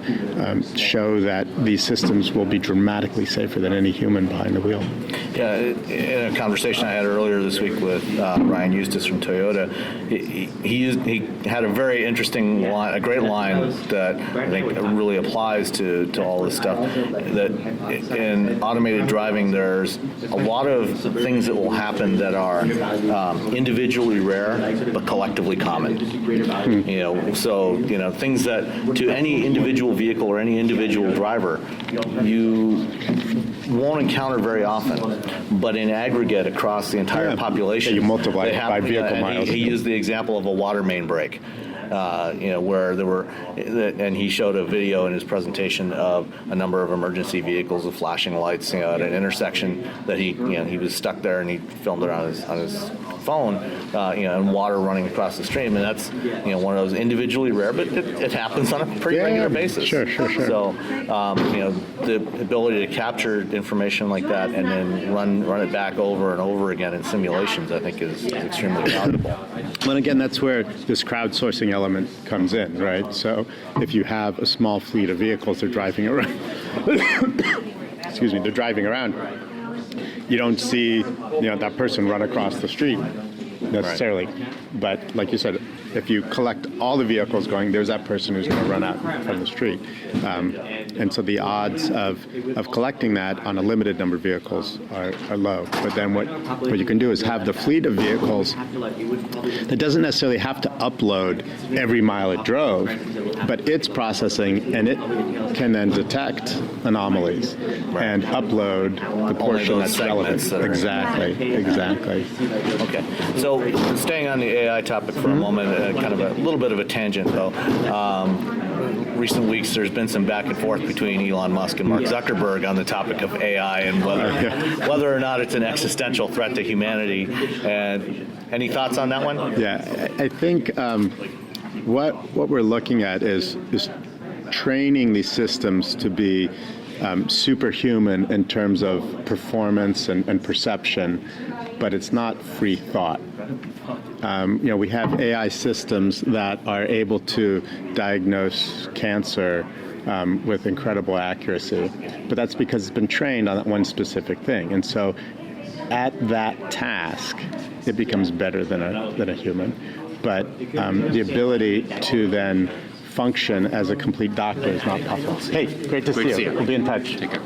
show that these systems will be dramatically safer than any human behind the wheel. Yeah, in a conversation I had earlier this week with Ryan Eustace from Toyota, he had a very interesting line, a great line that I think really applies to all this stuff. That in automated driving, there's a lot of things that will happen that are individually rare but collectively common. So things that to any individual vehicle or any individual driver you won't encounter very often, but in aggregate across the entire population, you multiply it by vehicle miles. He used the example of a water main break. Where there were, and he showed a video in his presentation of a number of emergency vehicles with flashing lights, at an intersection that he was stuck there, and he filmed it on his phone, and water running across the stream, and that's one of those individually rare, but it happens on a pretty regular basis. Sure. So the ability to capture information like that and then run it back over and over again in simulations, I think, is extremely valuable. And again, that's where this crowdsourcing element comes in, right? So if you have a small fleet of vehicles, they're driving around. Excuse me, they're driving around. You don't see, that person run across the street necessarily. Right. But like you said, if you collect all the vehicles going, there's that person who's going to run out from the street. And so the odds of collecting that on a limited number of vehicles are low. But then what you can do is have the fleet of vehicles that doesn't necessarily have to upload every mile it drove, but it's processing, and it can then detect anomalies and upload the portion that's relevant. Exactly. Okay. So staying on the AI topic for a moment, kind of a little bit of a tangent though. Recent weeks, there's been some back and forth between Elon Musk and Mark Zuckerberg on the topic of AI and whether or not it's an existential threat to humanity. And any thoughts on that one? Yeah, I think what we're looking at is training these systems to be superhuman in terms of performance and perception, but it's not free thought. We have AI systems that are able to diagnose cancer with incredible accuracy, but that's because it's been trained on that one specific thing. And so at that task, it becomes better than a human. But the ability to then function as a complete doctor is not possible. Hey, great to see you. We'll be in touch. Take care.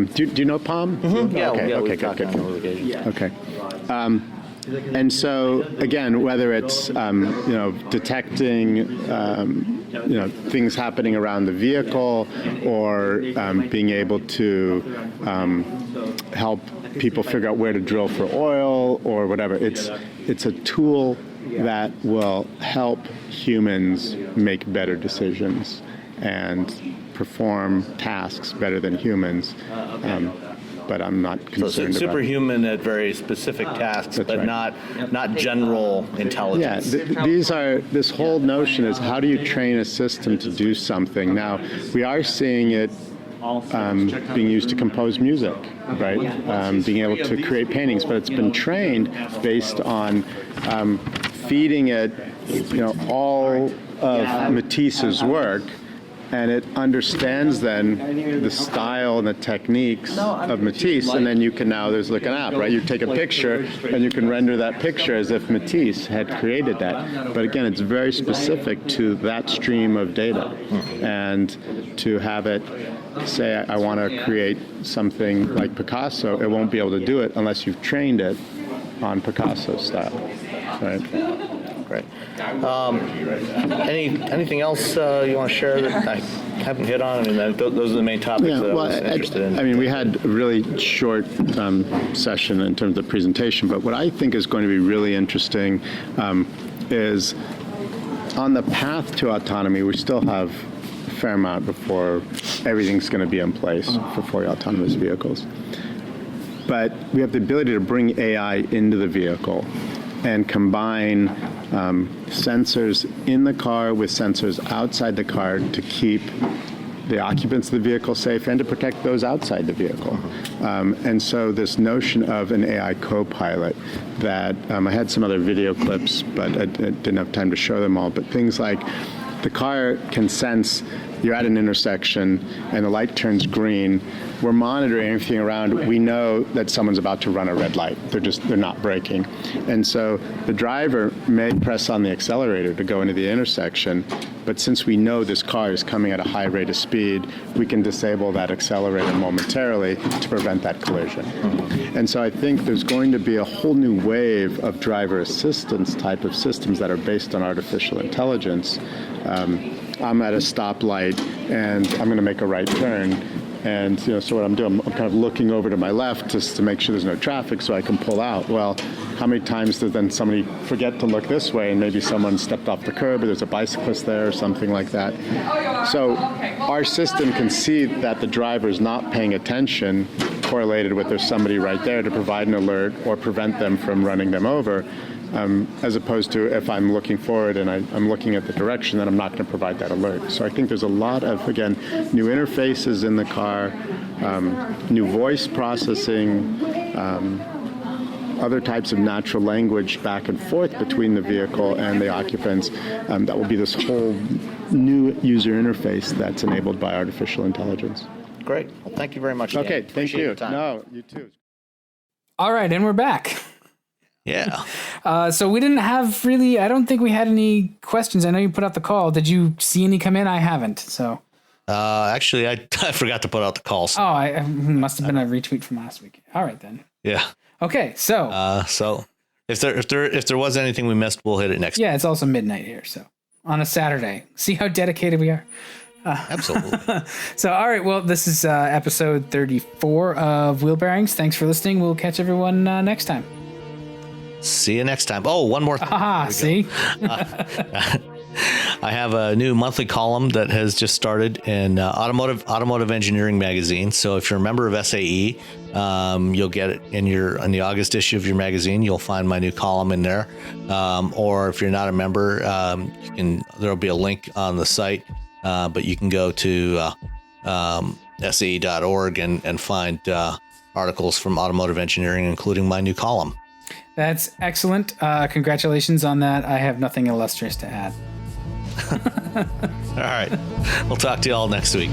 Do you know Palm? Mm-hmm. Yeah. Okay, good. Okay. And so, again, whether it's detecting things happening around the vehicle, or being able to help people figure out where to drill for oil or whatever, it's a tool that will help humans make better decisions and perform tasks better than humans. But I'm not concerned about superhuman at very specific tasks, but right. not general intelligence. Yeah, this whole notion is, how do you train a system to do something? Now, we are seeing it being used to compose music, right? Being able to create paintings, but it's been trained based on feeding it, all of Matisse's work. And it understands then the style and the techniques of Matisse, and then you can there's like an app, right? You take a picture and you can render that picture as if Matisse had created that. But again, it's very specific to that stream of data. And to have it say, I want to create something like Picasso, it won't be able to do it unless you've trained it on Picasso style, right? Great. Anything else you want to share that I haven't hit on? I mean, those are the main topics that I was interested in. I mean, we had a really short session in terms of presentation, but what I think is going to be really interesting is on the path to autonomy, we still have a fair amount before everything's going to be in place for fully autonomous vehicles. But we have the ability to bring AI into the vehicle and combine sensors in the car with sensors outside the car to keep the occupants of the vehicle safe and to protect those outside the vehicle. And so this notion of an AI co-pilot that I had some other video clips, but I didn't have time to show them all, but things like the car can sense you're at an intersection and the light turns green. We're monitoring everything around. We know that someone's about to run a red light. They're not braking. And so the driver may press on the accelerator to go into the intersection, but since we know this car is coming at a high rate of speed, we can disable that accelerator momentarily to prevent that collision. And so I think there's going to be a whole new wave of driver assistance type of systems that are based on artificial intelligence. I'm at a stoplight and I'm going to make a right turn. And so what I'm doing, I'm kind of looking over to my left just to make sure there's no traffic so I can pull out. Well, how many times does then somebody forget to look this way and maybe someone stepped off the curb or there's a bicyclist there or something like that? So our system can see that the driver is not paying attention, correlated with there's somebody right there to provide an alert or prevent them from running them over. As opposed to if I'm looking forward and I'm looking at the direction, then I'm not going to provide that alert. So I think there's a lot of, again, new interfaces in the car, new voice processing, other types of natural language back and forth between the vehicle and the occupants. That will be this whole new user interface that's enabled by artificial intelligence. Great. Well, thank you very much. Dan. Okay, thank you. No, you too. All right, and we're back. Yeah. So we didn't have really, I don't think we had any questions. I know you put out the call. Did you see any come in? I haven't. So Actually, I forgot to put out the call. So. Oh, I must have been a retweet from last week. All right, then. Yeah. Okay. So if there was anything we missed, we'll hit it next. Yeah. It's also midnight here. So on a Saturday, see how dedicated we are. Absolutely. So, all right. Well, this is episode 34 of Wheelbearings. Thanks for listening. We'll catch everyone next time. See you next time. Oh, one more thing. Aha, see? I have a new monthly column that has just started in Automotive Engineering magazine. So if you're a member of SAE, you'll get it in the August issue of your magazine. You'll find my new column in there. Or if you're not a member, there'll be a link on the site, but you can go to SAE.org and find articles from Automotive Engineering, including my new column. That's excellent. Congratulations on that. I have nothing illustrious to add. All right. We'll talk to you all next week.